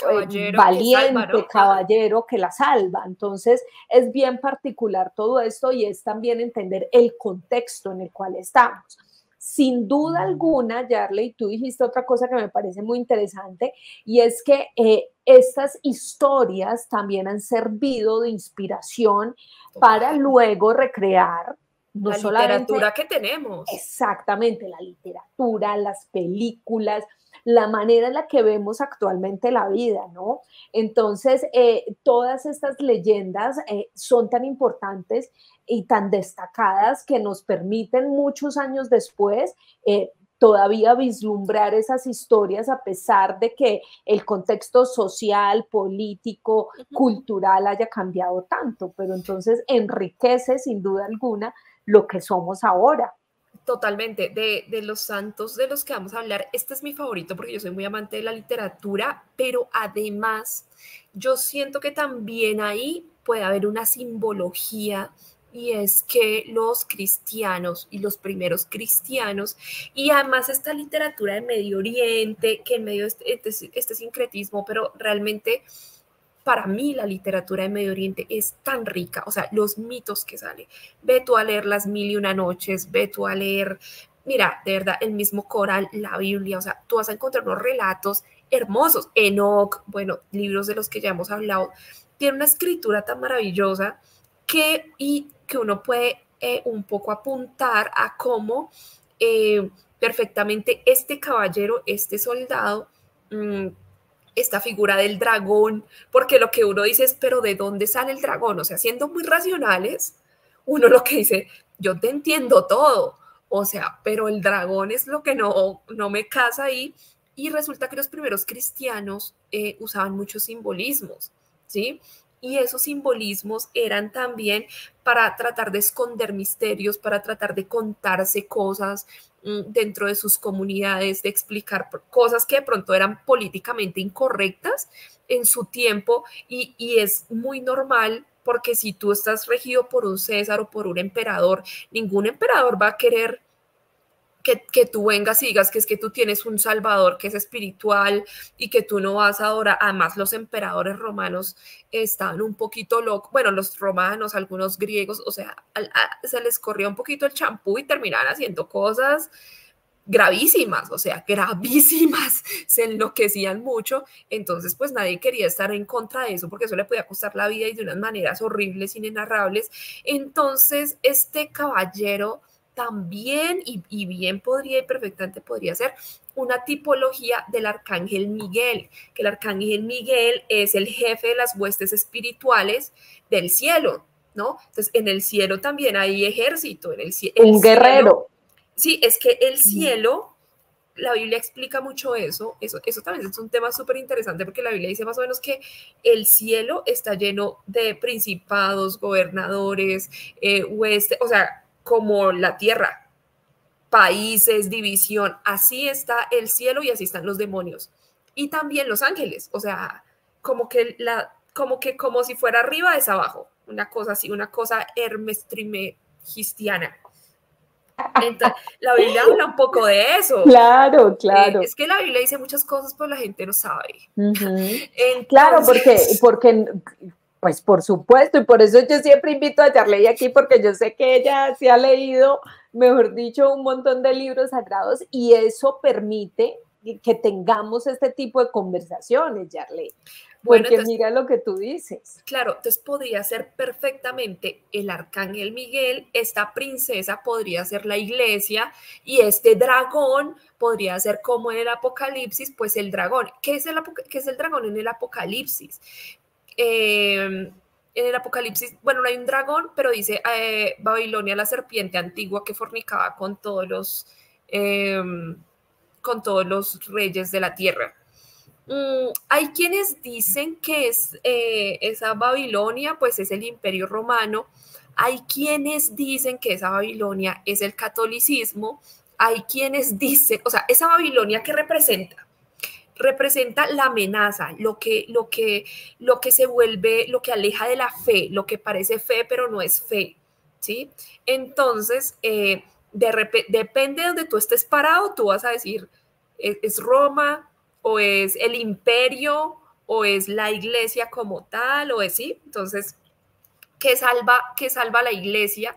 valiente que salva, ¿no? Caballero que la salva. Entonces es bien particular todo esto y es también entender el contexto en el cual estamos. Sin duda alguna, Yarley, tú dijiste otra cosa que me parece muy interesante, y es que estas historias también han servido de inspiración para luego recrear no la literatura que tenemos. Exactamente, la literatura, las películas, la manera en la que vemos actualmente la vida, ¿no? Entonces, todas estas leyendas son tan importantes y tan destacadas que nos permiten muchos años después todavía vislumbrar esas historias a pesar de que el contexto social, político, cultural haya cambiado tanto, pero entonces enriquece sin duda alguna lo que somos ahora. Totalmente, de los santos de los que vamos a hablar, este es mi favorito porque yo soy muy amante de la literatura, pero además yo siento que también ahí puede haber una simbología y es que los cristianos y los primeros cristianos y además esta literatura de Medio Oriente, que en medio de este sincretismo, pero realmente para mí la literatura de Medio Oriente es tan rica, o sea, los mitos que salen. Ve tú a leer Las Mil y Una Noches, ve tú a leer, mira, de verdad, el mismo Corán, la Biblia, o sea, tú vas a encontrar unos relatos hermosos. Enoch, bueno, libros de los que ya hemos hablado, tiene una escritura tan maravillosa que uno puede un poco apuntar a cómo perfectamente este caballero, este soldado, esta figura del dragón, porque lo que uno dice es, pero ¿de dónde sale el dragón? O sea, siendo muy racionales, uno lo que dice, yo te entiendo todo, o sea, pero el dragón es lo que no me casa ahí. Y resulta que los primeros cristianos usaban muchos simbolismos, ¿sí? Y esos simbolismos eran también para tratar de esconder misterios, para tratar de contarse cosas dentro de sus comunidades, de explicar cosas que de pronto eran políticamente incorrectas en su tiempo y es muy normal porque si tú estás regido por un César o por un emperador, ningún emperador va a querer que tú vengas y digas que es que tú tienes un salvador que es espiritual y que tú no vas ahora. Además, los emperadores romanos estaban un poquito locos, bueno, los romanos, algunos griegos, o sea, se les corría un poquito el champú y terminaban haciendo cosas gravísimas, o sea, gravísimas, se enloquecían mucho, entonces pues nadie quería estar en contra de eso porque eso le podía costar la vida y de unas maneras horribles, inenarrables. Entonces, este caballero también y bien podría y perfectamente podría ser una tipología del arcángel Miguel, que el arcángel Miguel es el jefe de las huestes espirituales del cielo, ¿no? Entonces, en el cielo también hay ejército, en un guerrero. Sí, es que el cielo, la Biblia explica mucho eso también es un tema súper interesante porque la Biblia dice más o menos que el cielo está lleno de principados, gobernadores, huestes, o sea, como la tierra, países, división, así está el cielo y así están los demonios. Y también los ángeles, o sea, como si fuera arriba es abajo, una cosa así, una cosa hermestrimegistiana. Entonces, la Biblia habla un poco de eso. Claro, claro. Es que la Biblia dice muchas cosas, pero la gente no sabe. Entonces... Claro, porque, pues por supuesto, y por eso yo siempre invito a Yarley aquí, porque yo sé que ella se ha leído, mejor dicho, un montón de libros sagrados, y eso permite que tengamos este tipo de conversaciones, Yarley. Porque bueno, entonces, mira lo que tú dices. Claro, entonces podría ser perfectamente el arcángel Miguel, esta princesa podría ser la iglesia y este dragón podría ser como en el Apocalipsis, pues el dragón. ¿Qué es el dragón en el Apocalipsis? En el Apocalipsis, bueno, no hay un dragón, pero dice Babilonia, la serpiente antigua que fornicaba con todos los reyes de la tierra. Hay quienes dicen que esa Babilonia, pues es el Imperio Romano. Hay quienes dicen que esa Babilonia es el catolicismo. Hay quienes dicen, o sea, esa Babilonia que representa la amenaza, lo que se vuelve, lo que aleja de la fe, lo que parece fe, pero no es fe, ¿sí? Entonces, depende de donde tú estés parado, tú vas a decir, es Roma, o es el imperio, o es la iglesia como tal, o es sí. Entonces, ¿qué salva a la iglesia?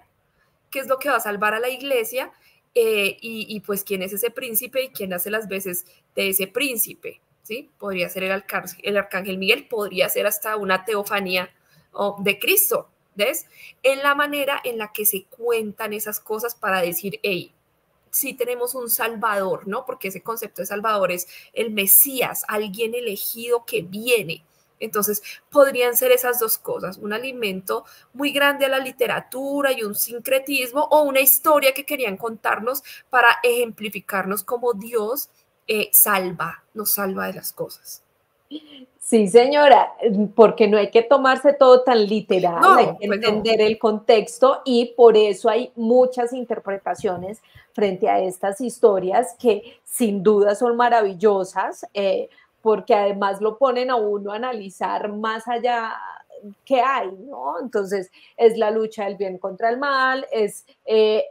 ¿Qué es lo que va a salvar a la iglesia? Y pues quién es ese príncipe y quién hace las veces de ese príncipe, ¿sí? Podría ser el arcángel Miguel, podría ser hasta una teofanía de Cristo, ¿ves? En la manera en la que se cuentan esas cosas para decir, hey, sí tenemos un salvador, ¿no? Porque ese concepto de salvador es el Mesías, alguien elegido que viene. Entonces, podrían ser esas dos cosas, un alimento muy grande a la literatura y un sincretismo o una historia que querían contarnos para ejemplificarnos cómo Dios nos salva de las cosas. Sí, señora, porque no hay que tomarse todo tan literal, no, hay que entender el contexto y por eso hay muchas interpretaciones frente a estas historias que sin duda son maravillosas, porque además lo ponen a uno a analizar más allá qué hay, ¿no? Entonces, es la lucha del bien contra el mal, es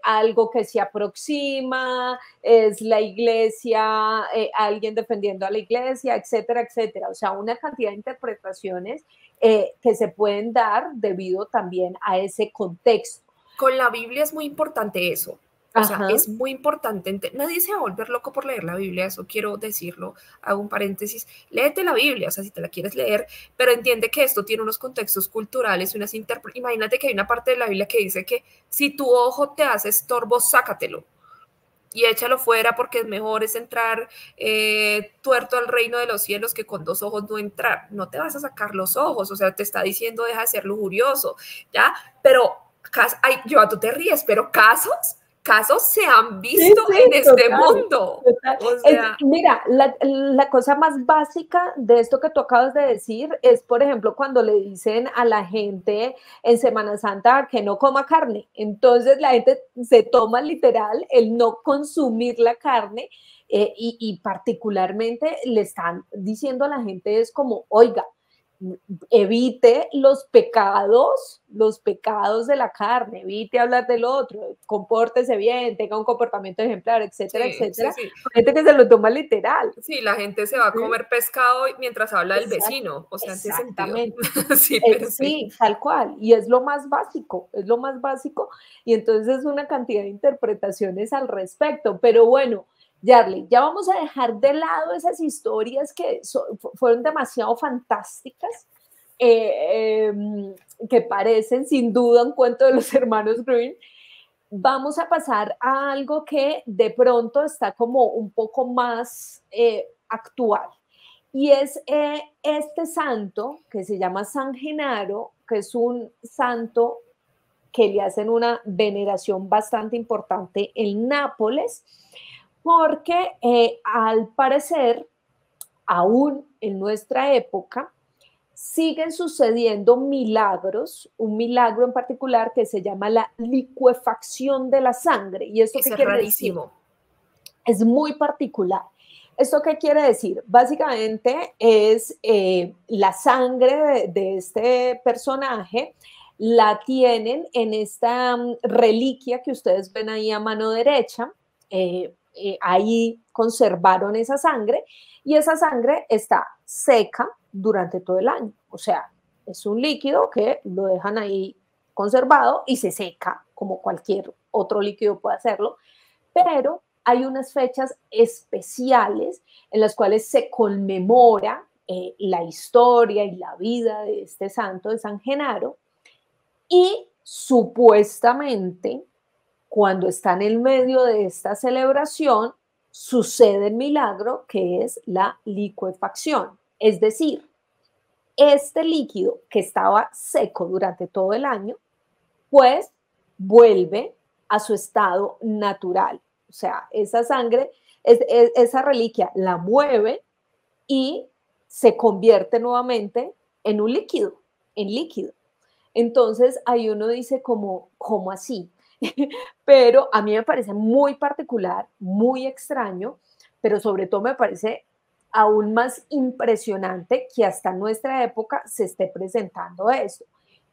algo que se aproxima, es la iglesia, alguien defendiendo a la iglesia, etcétera, etcétera. O sea, una cantidad de interpretaciones que se pueden dar debido también a ese contexto. Con la Biblia es muy importante eso. O sea, es muy importante. Nadie se va a volver loco por leer la Biblia, eso quiero decirlo. Hago un paréntesis. Léete la Biblia, o sea, si te la quieres leer, pero entiende que esto tiene unos contextos culturales, unas imagínate que hay una parte de la Biblia que dice que si tu ojo te hace estorbo, sácatelo. y échalo fuera porque es mejor es entrar tuerto al reino de los cielos que con 2 ojos no entrar. No te vas a sacar los ojos, o sea, te está diciendo deja de ser lujurioso, ¿ya? Pero, ay, yo, tú te ríes, pero casos se han visto Sí, en este total, mundo. total. O sea, Mira, la cosa más básica de esto que tú acabas de decir es, por ejemplo, cuando le dicen a la gente en Semana Santa que no coma carne. Entonces la gente se toma literal el no consumir la carne y particularmente le están diciendo a la gente es como, oiga, evite los pecados de la carne, evite hablar del otro, compórtese bien, tenga un comportamiento ejemplar, etcétera, sí, sí, etcétera. sí. Hay gente que se lo toma literal. Sí, la gente se va a ¿Sí? comer pescado mientras habla del Exact, vecino, o sea, en ese sentido. exactamente. Sí, pero sí. Sí, tal cual. Y es lo más básico, es lo más básico. Y entonces es una cantidad de interpretaciones al respecto. Pero bueno, Yarley, ya vamos a dejar de lado esas historias que fueron demasiado fantásticas, que parecen sin duda un cuento de los hermanos Green. Vamos a pasar a algo que de pronto está como un poco más actual. Y es este santo que se llama San Genaro, que es un santo que le hacen una veneración bastante importante en Nápoles, porque al parecer, aún en nuestra época, siguen sucediendo milagros, un milagro en particular que se llama la licuefacción de la sangre. ¿Y esto qué Eso es quiere decir? rarísimo. Es muy particular. ¿Esto qué quiere decir? Básicamente es la sangre de este personaje, la tienen en esta reliquia que ustedes ven ahí a mano derecha. Ahí conservaron esa sangre y esa sangre está seca durante todo el año. O sea, es un líquido que lo dejan ahí conservado y se seca como cualquier otro líquido puede hacerlo, pero hay unas fechas especiales en las cuales se conmemora la historia y la vida de este santo, de San Genaro, y supuestamente cuando están en medio de esta celebración sucede el milagro que es la licuefacción, es decir, este líquido que estaba seco durante todo el año, pues vuelve a su estado natural. O sea, esa sangre, esa reliquia la mueve y se convierte nuevamente en un líquido, en líquido. Entonces ahí uno dice como, ¿cómo así? Pero a mí me parece muy particular, muy extraño, pero sobre todo me parece aún más impresionante que hasta nuestra época se esté presentando esto.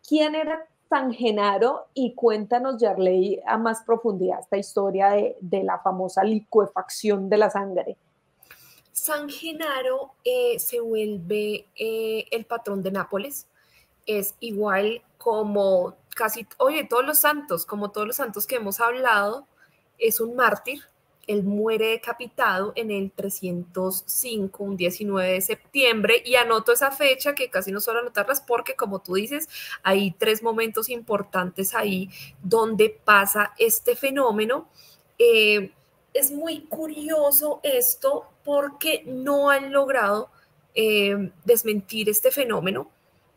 ¿Quién era San Genaro? Y cuéntanos, Yarley, a más profundidad esta historia de la famosa licuefacción de la sangre. San Genaro se vuelve el patrón de Nápoles. Es igual como casi, oye, como todos los santos que hemos hablado, es un mártir. Él muere decapitado en el 305, un 19 de septiembre, y anoto esa fecha que casi no suelo anotarlas porque, como tú dices, hay 3 momentos importantes ahí donde pasa este fenómeno. Es muy curioso esto porque no han logrado desmentir este fenómeno.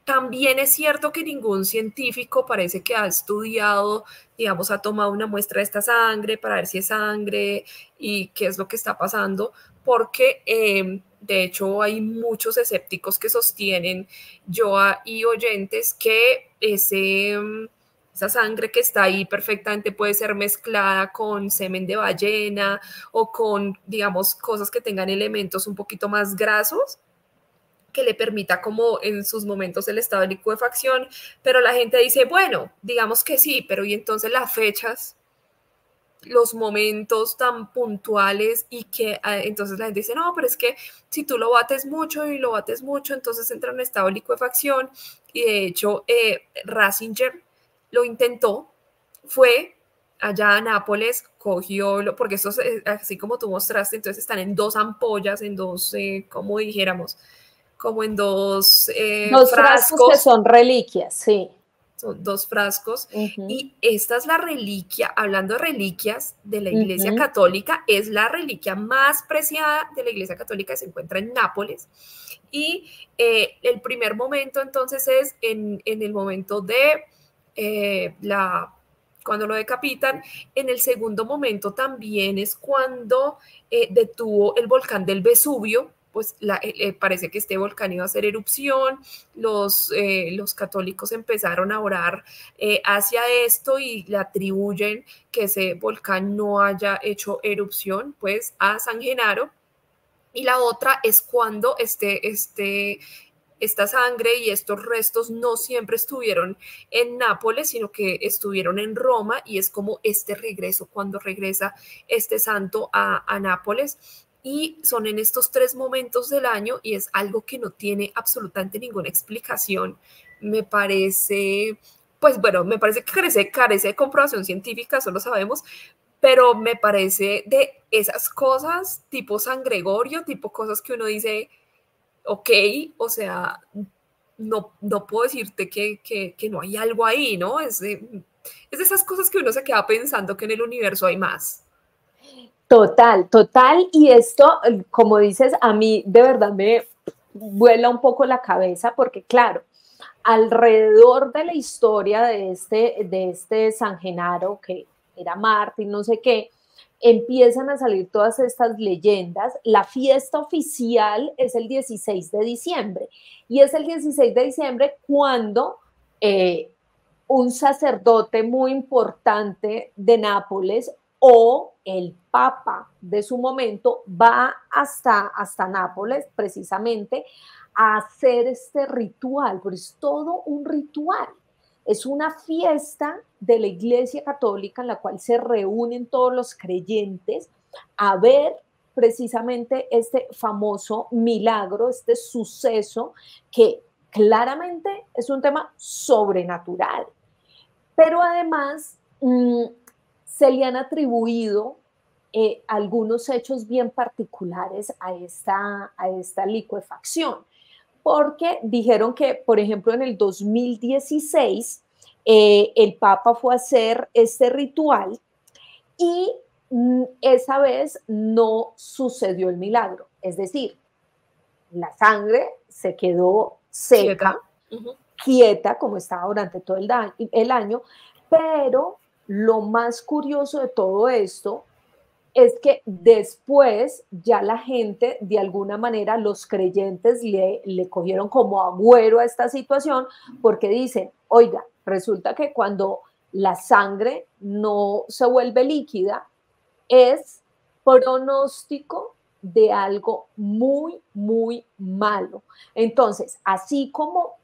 También es cierto que ningún científico parece que ha estudiado, digamos, ha tomado una muestra de esta sangre para ver si es sangre y qué es lo que está pasando, porque de hecho hay muchos escépticos que sostienen, y oyentes, que esa sangre que está ahí perfectamente puede ser mezclada con semen de ballena o con, digamos, cosas que tengan elementos un poquito más grasos que le permita como en sus momentos el estado de licuefacción, pero la gente dice, bueno, digamos que sí, pero y entonces las fechas, los momentos tan puntuales y que entonces la gente dice, no, pero es que si tú lo bates mucho y lo bates mucho, entonces entra en estado de licuefacción y de hecho Ratzinger lo intentó, fue allá a Nápoles, cogió, porque eso es así como tú mostraste, entonces están en 2 ampollas, en 2, como dijéramos, como en 2 Dos frascos que frascos. son reliquias, sí. son 2 frascos, Ujú, y esta es la reliquia, hablando de reliquias de la Iglesia ujú. Católica, es la reliquia más preciada de la Iglesia Católica, se encuentra en Nápoles, y el primer momento entonces es en el momento de cuando lo decapitan. En el segundo momento también es cuando detuvo el volcán del Vesubio, pues parece que este volcán iba a hacer erupción, los católicos empezaron a orar hacia esto y le atribuyen que ese volcán no haya hecho erupción, pues a San Genaro. Y la otra es cuando esta sangre y estos restos no siempre estuvieron en Nápoles, sino que estuvieron en Roma, y es como este regreso, cuando regresa este santo a Nápoles. Y son en estos 3 momentos del año, y es algo que no tiene absolutamente ninguna explicación. Me parece, pues bueno, me parece que carece de comprobación científica, eso lo sabemos, pero me parece de esas cosas tipo San Gregorio, tipo cosas que uno dice, ok, o sea, no puedo decirte que no hay algo ahí, ¿no? Es de esas cosas que uno se queda pensando que en el universo hay más. Total, total. Y esto, como dices, a mí de verdad me vuela un poco la cabeza porque, claro, alrededor de la historia de este San Genaro, que era Martín, no sé qué, empiezan a salir todas estas leyendas. La fiesta oficial es el 16 de diciembre y es el 16 de diciembre cuando un sacerdote muy importante de Nápoles o el papa de su momento va hasta Nápoles precisamente a hacer este ritual, pero es todo un ritual. Es una fiesta de la Iglesia Católica en la cual se reúnen todos los creyentes a ver precisamente este famoso milagro, este suceso que claramente es un tema sobrenatural, pero además se le han atribuido algunos hechos bien particulares a esta licuefacción, porque dijeron que, por ejemplo, en el 2016 el Papa fue a hacer este ritual y esa vez no sucedió el milagro, es decir, la sangre se quedó Quieta. seca, Ujú. quieta como estaba durante todo el año, pero lo más curioso de todo esto es que después ya la gente, de alguna manera, los creyentes le cogieron como agüero a esta situación porque dicen, oiga, resulta que cuando la sangre no se vuelve líquida, es pronóstico de algo muy, muy malo. Entonces, así como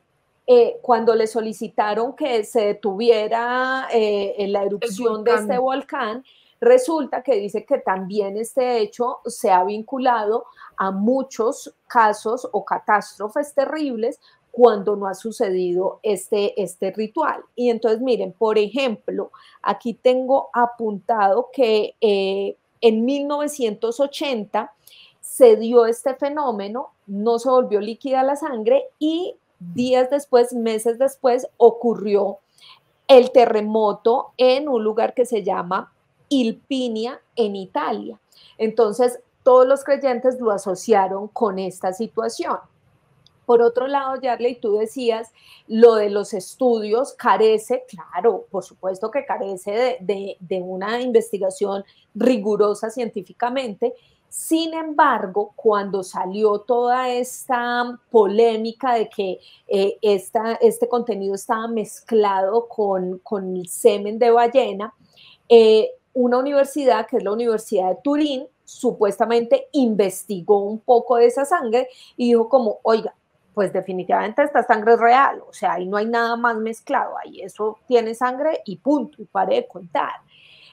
cuando le solicitaron que se detuviera la El erupción de este volcán. volcán, resulta que dice que también este hecho se ha vinculado a muchos casos o catástrofes terribles cuando no ha sucedido este ritual. Y entonces, miren, por ejemplo, aquí tengo apuntado que en 1980 se dio este fenómeno, no se volvió líquida la sangre y días después, meses después, ocurrió el terremoto en un lugar que se llama Ilpinia, en Italia. Entonces, todos los creyentes lo asociaron con esta situación. Por otro lado, Yarley, tú decías, lo de los estudios carece, claro, por supuesto que carece de una investigación rigurosa científicamente. Sin embargo, cuando salió toda esta polémica de que este contenido estaba mezclado con el semen de ballena, una universidad, que es la Universidad de Turín, supuestamente investigó un poco de esa sangre y dijo como, oiga, pues definitivamente esta sangre es real, o sea, ahí no hay nada más mezclado, ahí eso tiene sangre y punto, y pare de contar.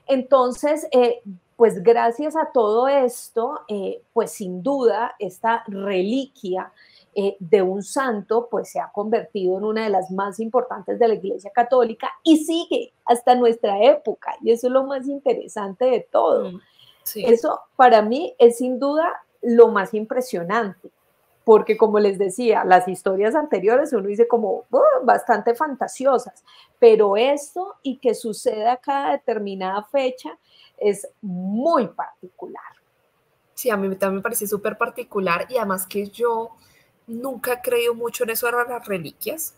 Entonces, pues gracias a todo esto, pues sin duda esta reliquia de un santo, pues se ha convertido en una de las más importantes de la Iglesia Católica y sigue hasta nuestra época, y eso es lo más interesante de todo. Sí. Eso para mí es sin duda lo más impresionante. porque como les decía, las historias anteriores uno dice como bastante fantasiosas, pero esto y que suceda a cada determinada fecha es muy particular. Sí, a mí también me parece súper particular y además que yo nunca he creído mucho en eso de las reliquias,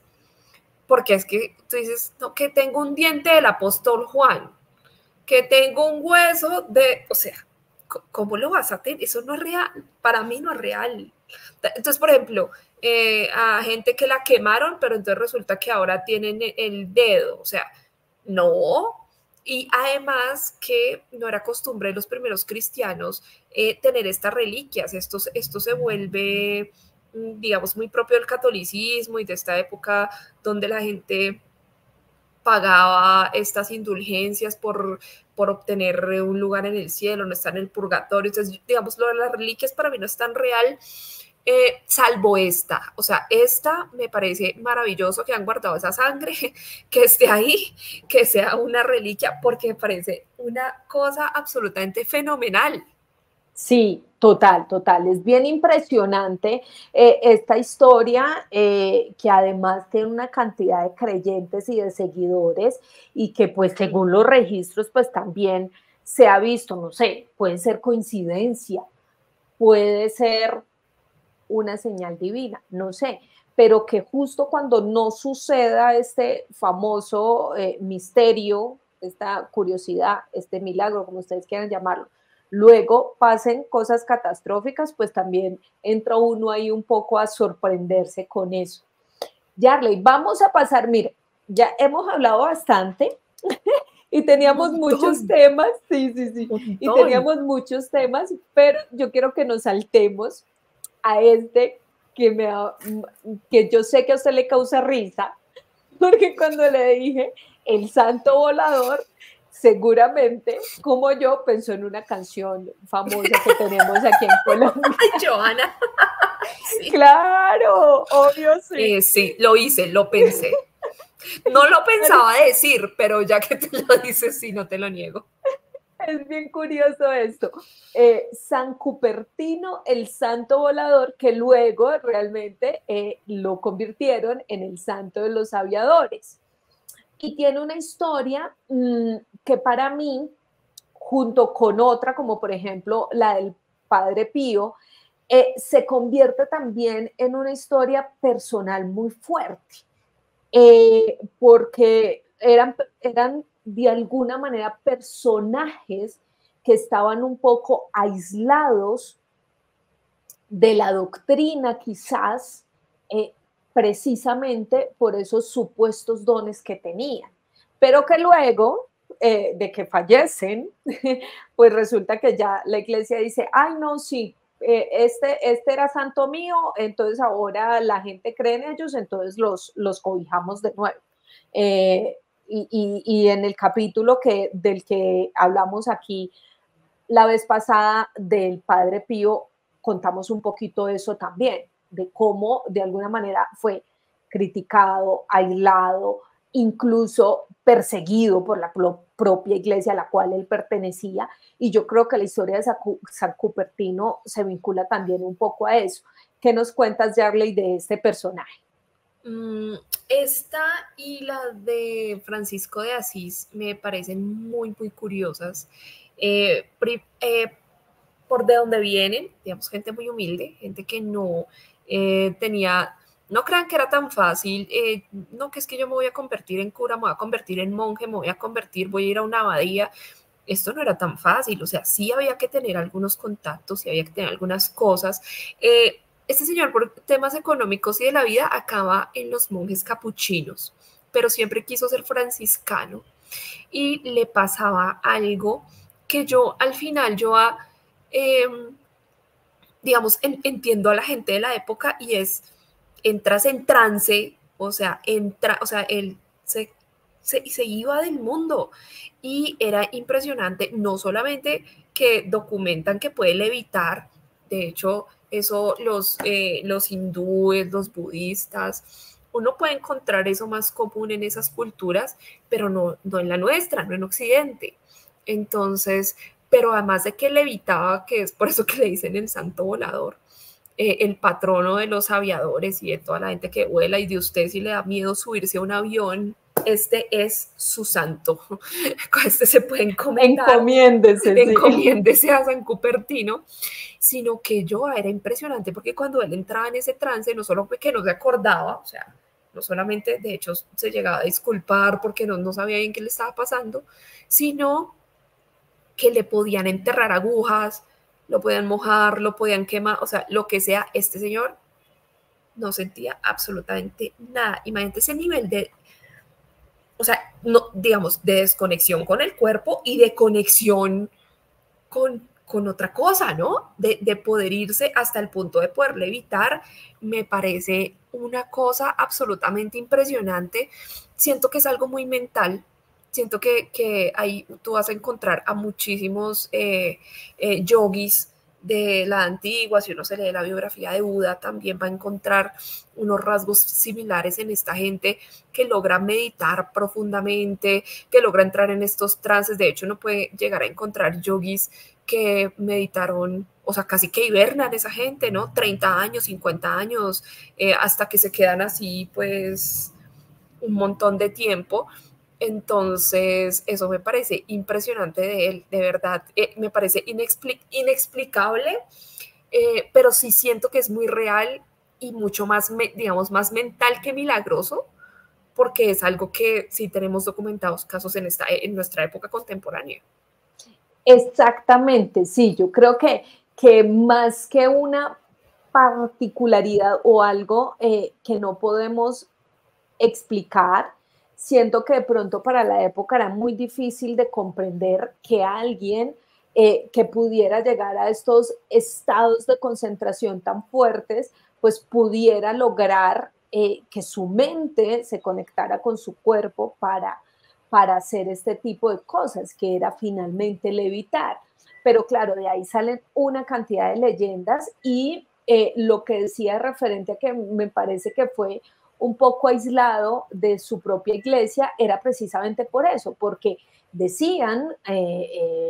porque es que tú dices, no, que tengo un diente del apóstol Juan, que tengo un hueso de, o sea, ¿cómo lo vas a tener? Eso no es real, para mí no es real. Entonces, por ejemplo, a gente que la quemaron, pero entonces resulta que ahora tienen el dedo, o sea, no. Y además que no era costumbre de los primeros cristianos tener estas reliquias, esto se vuelve, digamos, muy propio del catolicismo y de esta época donde la gente pagaba estas indulgencias por obtener un lugar en el cielo, no estar en el purgatorio. Entonces, digamos, lo de las reliquias para mí no es tan real, salvo esta. O sea, esta me parece maravilloso que han guardado esa sangre, que esté ahí, que sea una reliquia, porque me parece una cosa absolutamente fenomenal. Sí, total, total. Es bien impresionante esta historia que además tiene una cantidad de creyentes y de seguidores y que pues según los registros pues también se ha visto, no sé, puede ser coincidencia, puede ser una señal divina, no sé, pero que justo cuando no suceda este famoso misterio, esta curiosidad, este milagro, como ustedes quieran llamarlo, luego pasen cosas catastróficas, pues también entra uno ahí un poco a sorprenderse con eso. Yarley, vamos a pasar, mire, ya hemos hablado bastante y Un teníamos muchos montón, temas, sí, sí, un sí, y montón. teníamos muchos temas, pero yo quiero que nos saltemos a este que, que yo sé que a usted le causa risa, porque cuando le dije el santo volador, seguramente, como yo, pensó en una canción famosa que tenemos aquí en Colombia. Ay, Johanna, sí. Claro, obvio sí. Sí, lo hice, lo pensé. No lo pensaba decir, pero ya que te lo dices, sí, no te lo niego. Es bien curioso esto. San Cupertino, el santo volador, que luego realmente lo convirtieron en el santo de los aviadores. Y tiene una historia que para mí, junto con otra, como por ejemplo la del Padre Pío, se convierte también en una historia personal muy fuerte, porque eran de alguna manera personajes que estaban un poco aislados de la doctrina quizás, precisamente por esos supuestos dones que tenían, pero que luego de que fallecen, pues resulta que ya la iglesia dice, ay no, sí, este era santo mío, entonces ahora la gente cree en ellos, entonces los cobijamos de nuevo. Y en el capítulo del que hablamos aquí la vez pasada del Padre Pío, contamos un poquito de eso también, de cómo de alguna manera fue criticado, aislado, incluso perseguido por la propia iglesia a la cual él pertenecía. Y yo creo que la historia de San Cupertino se vincula también un poco a eso. ¿Qué nos cuentas, Yarley, de este personaje? Esta y la de Francisco de Asís me parecen muy, muy curiosas. Por de dónde vienen, digamos, gente muy humilde, gente que no tenía, no crean que era tan fácil, no, que es que yo me voy a convertir en cura, me voy a convertir en monje, me voy a convertir, voy a ir a una abadía. Esto no era tan fácil, o sea, sí había que tener algunos contactos, sí había que tener algunas cosas. Este señor, por temas económicos y de la vida, acaba en los monjes capuchinos, pero siempre quiso ser franciscano y le pasaba algo que yo al final, eh, digamos, entiendo a la gente de la época y es, entras en trance, o sea, él se iba del mundo y era impresionante, no solamente que documentan que puede levitar, de hecho, eso los hindúes, los budistas, uno puede encontrar eso más común en esas culturas, pero no en la nuestra, no en Occidente. Entonces, pero además de que levitaba, que es por eso que le dicen el santo volador, el patrono de los aviadores y de toda la gente que vuela, y de usted si le da miedo subirse a un avión, este es su santo. Con este se puede encomendar. Encomiéndese, sí. Encomiéndese a San Cupertino. Sino que yo era impresionante porque cuando él entraba en ese trance, no solo fue que no se acordaba, o sea, no solamente de hecho se llegaba a disculpar porque no sabía bien qué le estaba pasando, sino que le podían enterrar agujas, lo podían mojar, lo podían quemar, o sea, lo que sea. Este señor no sentía absolutamente nada. Imagínate ese nivel de, o sea, no, digamos, de desconexión con el cuerpo y de conexión con otra cosa, ¿no? De poder irse hasta el punto de poder levitar. Me parece una cosa absolutamente impresionante. Siento que es algo muy mental. Siento que ahí tú vas a encontrar a muchísimos yogis de la antigua. Si uno se lee la biografía de Buda, también va a encontrar unos rasgos similares en esta gente que logra meditar profundamente, que logra entrar en estos trances. De hecho, uno puede llegar a encontrar yogis que meditaron, o sea, casi que hibernan esa gente, ¿no? 30 años, 50 años, hasta que se quedan así, pues, un montón de tiempo. Entonces, eso me parece impresionante de él, de verdad. Me parece inexplicable, pero sí siento que es muy real y mucho más, digamos, más mental que milagroso, porque es algo que sí tenemos documentados casos en nuestra época contemporánea. Exactamente, sí, yo creo que más que una particularidad o algo que no podemos explicar, siento que de pronto para la época era muy difícil de comprender que alguien que pudiera llegar a estos estados de concentración tan fuertes, pues pudiera lograr que su mente se conectara con su cuerpo para hacer este tipo de cosas, que era finalmente levitar. Pero claro, de ahí salen una cantidad de leyendas y lo que decía referente a que me parece que fue un poco aislado de su propia iglesia era precisamente por eso, porque decían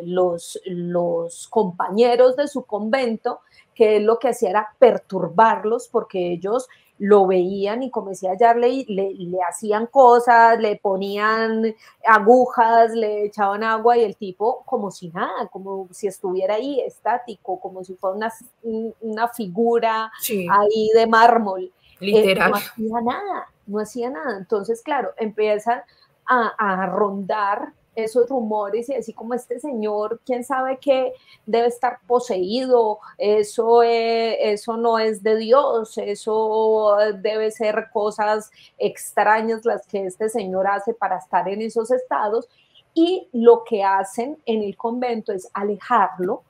los compañeros de su convento que lo que hacía era perturbarlos porque ellos lo veían y como decía Yarley, le hacían cosas, le ponían agujas, le echaban agua y el tipo como si nada, como si estuviera ahí estático, como si fuera una figura Sí, ahí de mármol. literal. No hacía nada, no hacía nada. Entonces, claro, empiezan a rondar esos rumores y así como este señor, quién sabe qué, debe estar poseído, eso no es de Dios, eso debe ser cosas extrañas las que este señor hace para estar en esos estados. Y lo que hacen en el convento es alejarlo,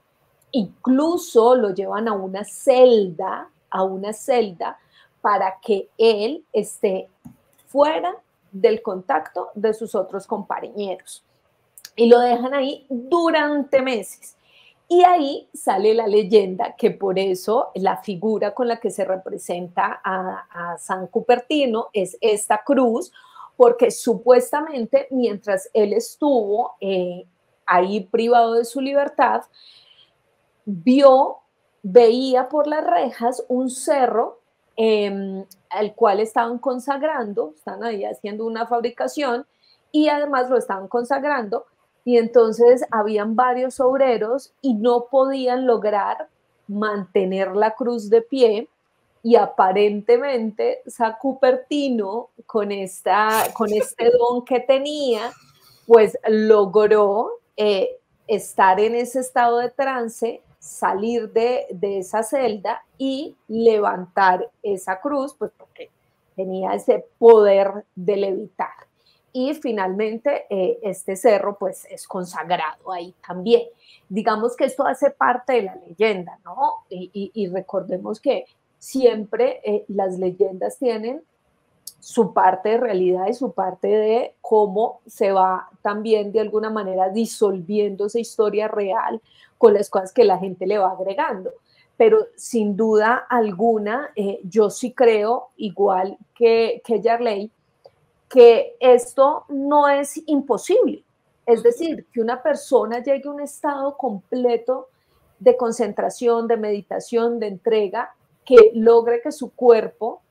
incluso lo llevan a una celda para que él esté fuera del contacto de sus otros compañeros. Y lo dejan ahí durante meses. Y ahí sale la leyenda que por eso la figura con la que se representa a San Cupertino es esta cruz, porque supuestamente mientras él estuvo ahí privado de su libertad, veía por las rejas un cerro al cual estaban consagrando, están ahí haciendo una fabricación y además lo estaban consagrando y entonces habían varios obreros y no podían lograr mantener la cruz de pie y aparentemente San Cupertino con este don que tenía, pues logró estar en ese estado de trance, salir de esa celda y levantar esa cruz, pues porque tenía ese poder de levitar. Y finalmente este cerro pues es consagrado ahí también. Digamos que esto hace parte de la leyenda, ¿no? Y recordemos que siempre las leyendas tienen su parte de realidad y su parte de cómo se va también de alguna manera disolviendo esa historia real con las cosas que la gente le va agregando. Pero sin duda alguna, yo sí creo, igual que Yarley, que esto no es imposible. Es decir, que una persona llegue a un estado completo de concentración, de meditación, de entrega, que logre que su cuerpo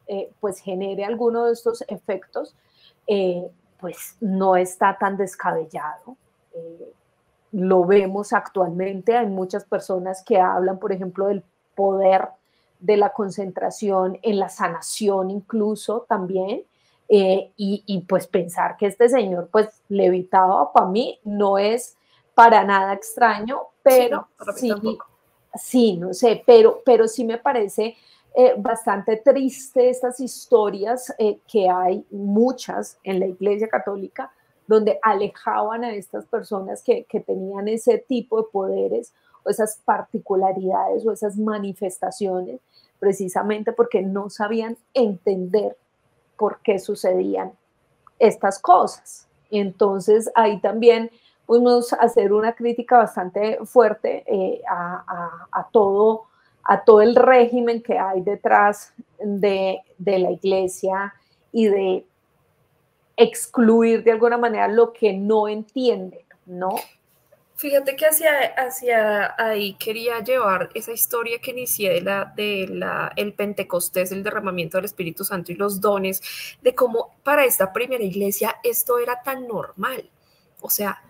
pues genere alguno de estos efectos, pues no está tan descabellado. Lo vemos actualmente, hay muchas personas que hablan, por ejemplo, del poder de la concentración en la sanación incluso también, y pues pensar que este señor pues levitaba, para mí no es para nada extraño, Sí, pero no, para mí sí, tampoco. sí, no sé, pero sí me parece bastante triste estas historias que hay muchas en la Iglesia Católica, donde alejaban a estas personas que tenían ese tipo de poderes o esas particularidades o esas manifestaciones, precisamente porque no sabían entender por qué sucedían estas cosas. Entonces ahí también podemos hacer una crítica bastante fuerte a todo el régimen que hay detrás de la iglesia y de excluir de alguna manera lo que no entienden, ¿no? Fíjate que hacia ahí quería llevar esa historia que inicié el Pentecostés, el derramamiento del Espíritu Santo y los dones, de cómo para esta primera iglesia esto era tan normal. O sea,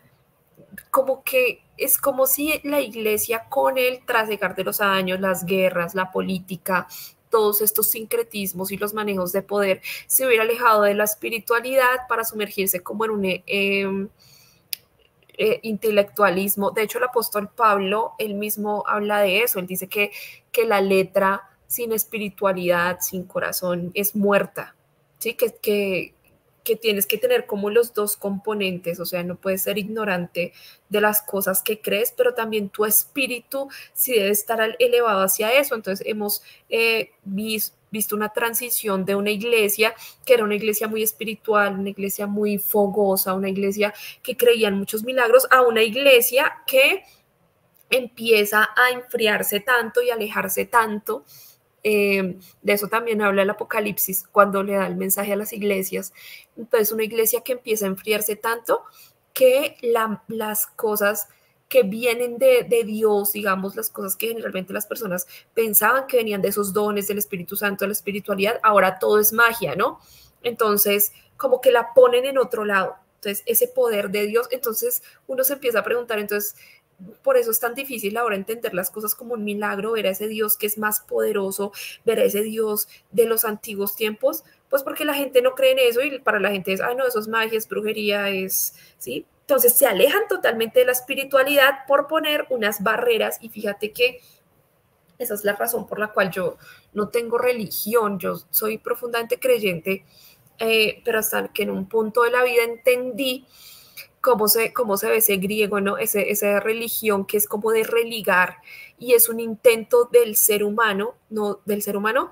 como que es como si la iglesia con el trasegar de los años, las guerras, la política, todos estos sincretismos y los manejos de poder, se hubiera alejado de la espiritualidad para sumergirse como en un intelectualismo. De hecho, el apóstol Pablo, él mismo habla de eso. Él dice que la letra sin espiritualidad, sin corazón, es muerta. ¿Sí? Que tienes que tener como los dos componentes, o sea, no puedes ser ignorante de las cosas que crees, pero también tu espíritu sí debe estar elevado hacia eso. Entonces hemos visto una transición de una iglesia que era una iglesia muy espiritual, una iglesia muy fogosa, una iglesia que creía en muchos milagros, a una iglesia que empieza a enfriarse tanto y alejarse tanto. De eso también habla el Apocalipsis cuando le da el mensaje a las iglesias. Entonces, una iglesia que empieza a enfriarse tanto que las cosas que vienen de Dios, digamos, las cosas que generalmente las personas pensaban que venían de esos dones del Espíritu Santo, de la espiritualidad, ahora todo es magia, ¿no? Entonces, como que la ponen en otro lado. Entonces, ese poder de Dios, entonces uno se empieza a preguntar, entonces, por eso es tan difícil ahora entender las cosas como un milagro, ver a ese Dios que es más poderoso, ver a ese Dios de los antiguos tiempos, pues porque la gente no cree en eso y para la gente es, ay no, eso es magia, es brujería, es, ¿sí? Entonces se alejan totalmente de la espiritualidad por poner unas barreras y fíjate que esa es la razón por la cual yo no tengo religión, yo soy profundamente creyente, pero hasta que en un punto de la vida entendí cómo se ve ese griego, ¿no? Esa religión que es como de religar y es un intento del ser humano, no del ser humano,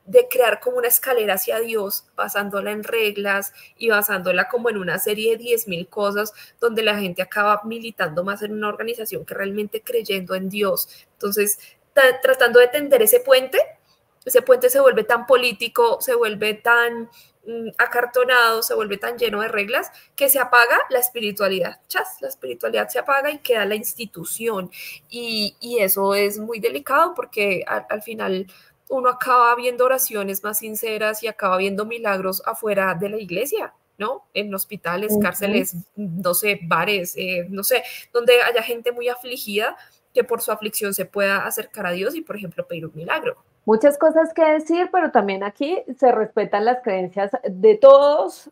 de crear como una escalera hacia Dios, basándola en reglas y basándola como en una serie de 10.000 cosas, donde la gente acaba militando más en una organización que realmente creyendo en Dios. Entonces, tratando de tender ese puente se vuelve tan político, se vuelve tan acartonado, se vuelve tan lleno de reglas que se apaga la espiritualidad. Chas, la espiritualidad se apaga y queda la institución. Y eso es muy delicado porque al final uno acaba viendo oraciones más sinceras y acaba viendo milagros afuera de la iglesia, ¿no? En hospitales, Uh -huh. cárceles, no sé, bares, no sé, donde haya gente muy afligida que por su aflicción se pueda acercar a Dios y, por ejemplo, pedir un milagro. Muchas cosas que decir, pero también aquí se respetan las creencias de todos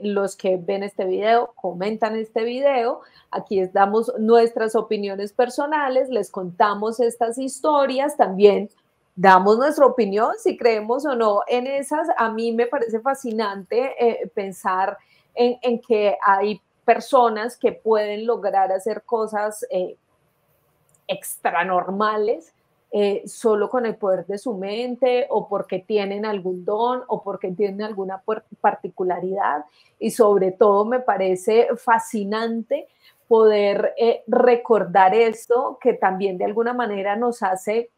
los que ven este video, comentan este video. Aquí damos nuestras opiniones personales, les contamos estas historias, también damos nuestra opinión si creemos o no en esas. A mí me parece fascinante pensar en que hay personas que pueden lograr hacer cosas extranormales solo con el poder de su mente o porque tienen algún don o porque tienen alguna particularidad. Y sobre todo me parece fascinante poder recordar esto que también de alguna manera nos hace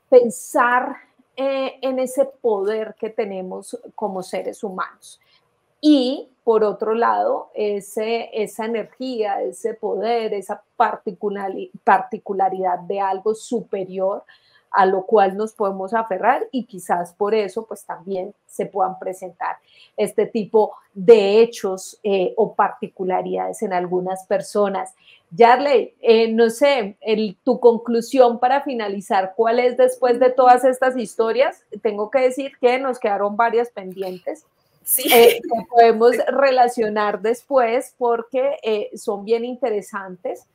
pensar en ese poder que tenemos como seres humanos. Y por otro lado, esa energía, ese poder, esa particularidad de algo superior a lo cual nos podemos aferrar y quizás por eso pues también se puedan presentar este tipo de hechos o particularidades en algunas personas. Yarley, no sé, tu conclusión para finalizar, ¿cuál es después de todas estas historias? Tengo que decir que nos quedaron varias pendientes. Sí. Que podemos relacionar después porque son bien interesantes,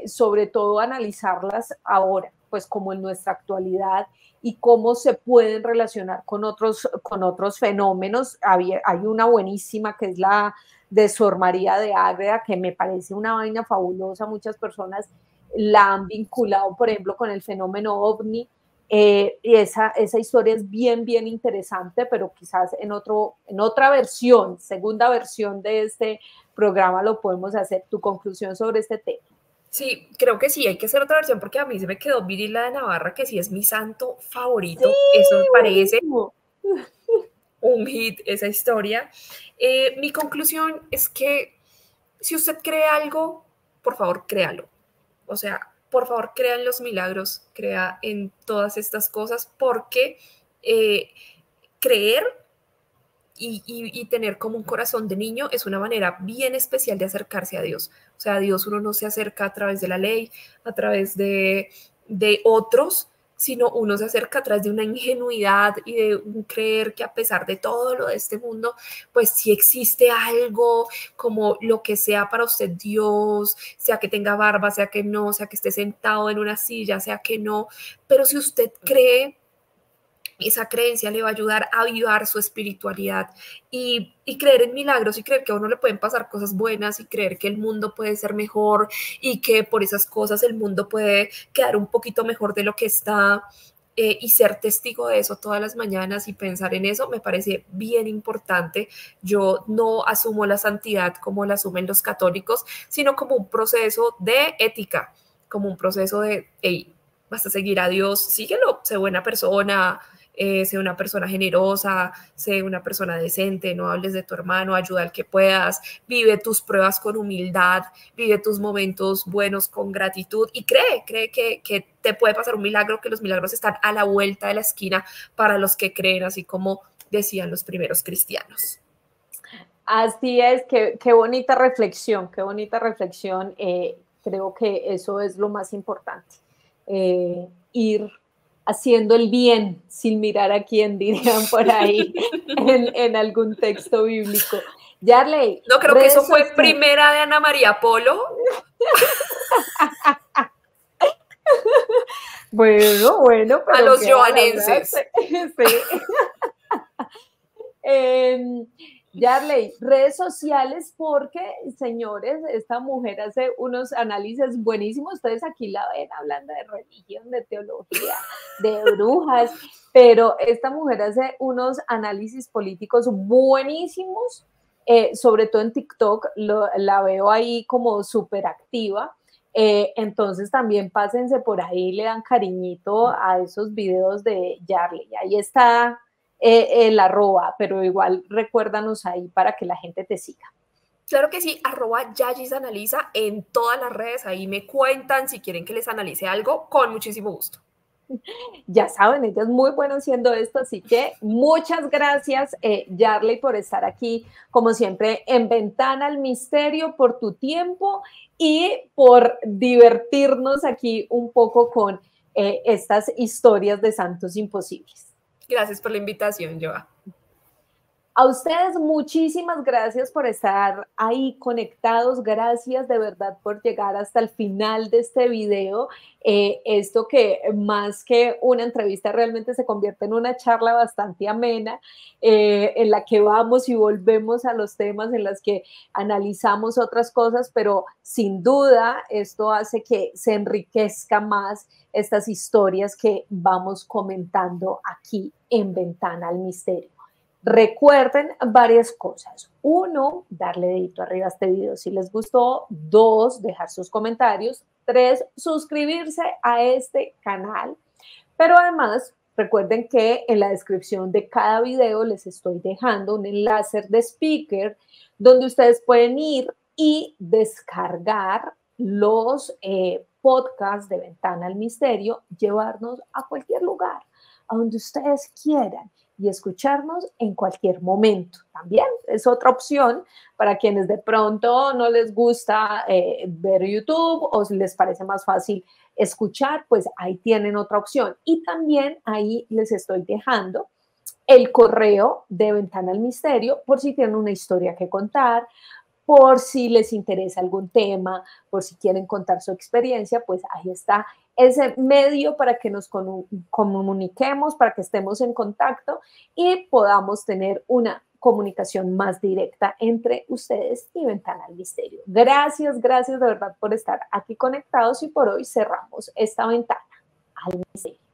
sobre todo analizarlas ahora, pues como en nuestra actualidad y cómo se pueden relacionar con otros fenómenos. Hay una buenísima que es la de Sor María de Ágreda, que me parece una vaina fabulosa. Muchas personas la han vinculado, por ejemplo, con el fenómeno ovni. Y esa historia es bien, bien interesante, pero quizás en otra versión, segunda versión de este programa lo podemos hacer. Tu conclusión sobre este tema. Sí, creo que sí, hay que hacer otra versión porque a mí se me quedó Virila de Navarra, que sí es mi santo favorito. Sí, Eso me parece buenísimo. un hit, esa historia. Mi conclusión es que si usted cree algo, por favor, créalo. O sea, por favor, crea en los milagros, crea en todas estas cosas, porque creer y tener como un corazón de niño es una manera bien especial de acercarse a Dios. O sea, a Dios uno no se acerca a través de la ley, a través de otros, sino uno se acerca a través de una ingenuidad y de un creer que a pesar de todo lo de este mundo, pues sí existe algo como lo que sea para usted Dios, sea que tenga barba, sea que no, sea que esté sentado en una silla, sea que no, pero si usted cree, esa creencia le va a ayudar a avivar su espiritualidad y creer en milagros y creer que a uno le pueden pasar cosas buenas y creer que el mundo puede ser mejor y que por esas cosas el mundo puede quedar un poquito mejor de lo que está, y ser testigo de eso todas las mañanas y pensar en eso me parece bien importante. Yo no asumo la santidad como la asumen los católicos, sino como un proceso de ética, como un proceso de, hey, vas a seguir a Dios, síguelo, sé buena persona, sé una persona generosa, sé una persona decente, no hables de tu hermano, ayuda al que puedas, vive tus pruebas con humildad, vive tus momentos buenos con gratitud y cree que te puede pasar un milagro, que los milagros están a la vuelta de la esquina para los que creen, así como decían los primeros cristianos. Así es, qué bonita reflexión, qué bonita reflexión. Creo que eso es lo más importante. Ir haciendo el bien sin mirar a quién, dirían por ahí en algún texto bíblico. Yarley, No, creo que eso redes fue sociales. primera de Ana María Polo. Bueno, A pero los queda la joanenses. frase. Sí. Yarley, redes sociales, porque, señores, esta mujer hace unos análisis buenísimos. Ustedes aquí la ven hablando de religión, de teología, de brujas, pero esta mujer hace unos análisis políticos buenísimos, sobre todo en TikTok. La veo ahí como súper activa. Entonces también pásense por ahí, le dan cariñito a esos videos de Yarley. Ahí está el arroba, pero igual recuérdanos ahí para que la gente te siga. Claro que sí, @YayisAnaliza en todas las redes, ahí me cuentan si quieren que les analice algo, con muchísimo gusto. Ya saben, ella es muy buena haciendo esto, así que muchas gracias, Yarley, por estar aquí, como siempre, en Ventana al Misterio, por tu tiempo y por divertirnos aquí un poco con estas historias de santos imposibles. Gracias por la invitación, Joa. A ustedes muchísimas gracias por estar ahí conectados, gracias de verdad por llegar hasta el final de este video. Esto que más que una entrevista realmente se convierte en una charla bastante amena, en la que vamos y volvemos a los temas, en las que analizamos otras cosas, pero sin duda esto hace que se enriquezca más estas historias que vamos comentando aquí en Ventana al Misterio. Recuerden varias cosas. Uno, darle dedito arriba a este video si les gustó. Dos, dejar sus comentarios. Tres, suscribirse a este canal. Pero además, recuerden que en la descripción de cada video les estoy dejando un enlace de Speaker donde ustedes pueden ir y descargar los podcast de Ventana al Misterio, llevarnos a cualquier lugar, a donde ustedes quieran y escucharnos en cualquier momento. También es otra opción para quienes de pronto no les gusta ver YouTube o si les parece más fácil escuchar, pues ahí tienen otra opción. Y también ahí les estoy dejando el correo de Ventana al Misterio por si tienen una historia que contar, por si les interesa algún tema, por si quieren contar su experiencia, pues ahí está ese medio para que nos comuniquemos, para que estemos en contacto y podamos tener una comunicación más directa entre ustedes y Ventana al Misterio. Gracias, gracias de verdad por estar aquí conectados y por hoy cerramos esta ventana al misterio.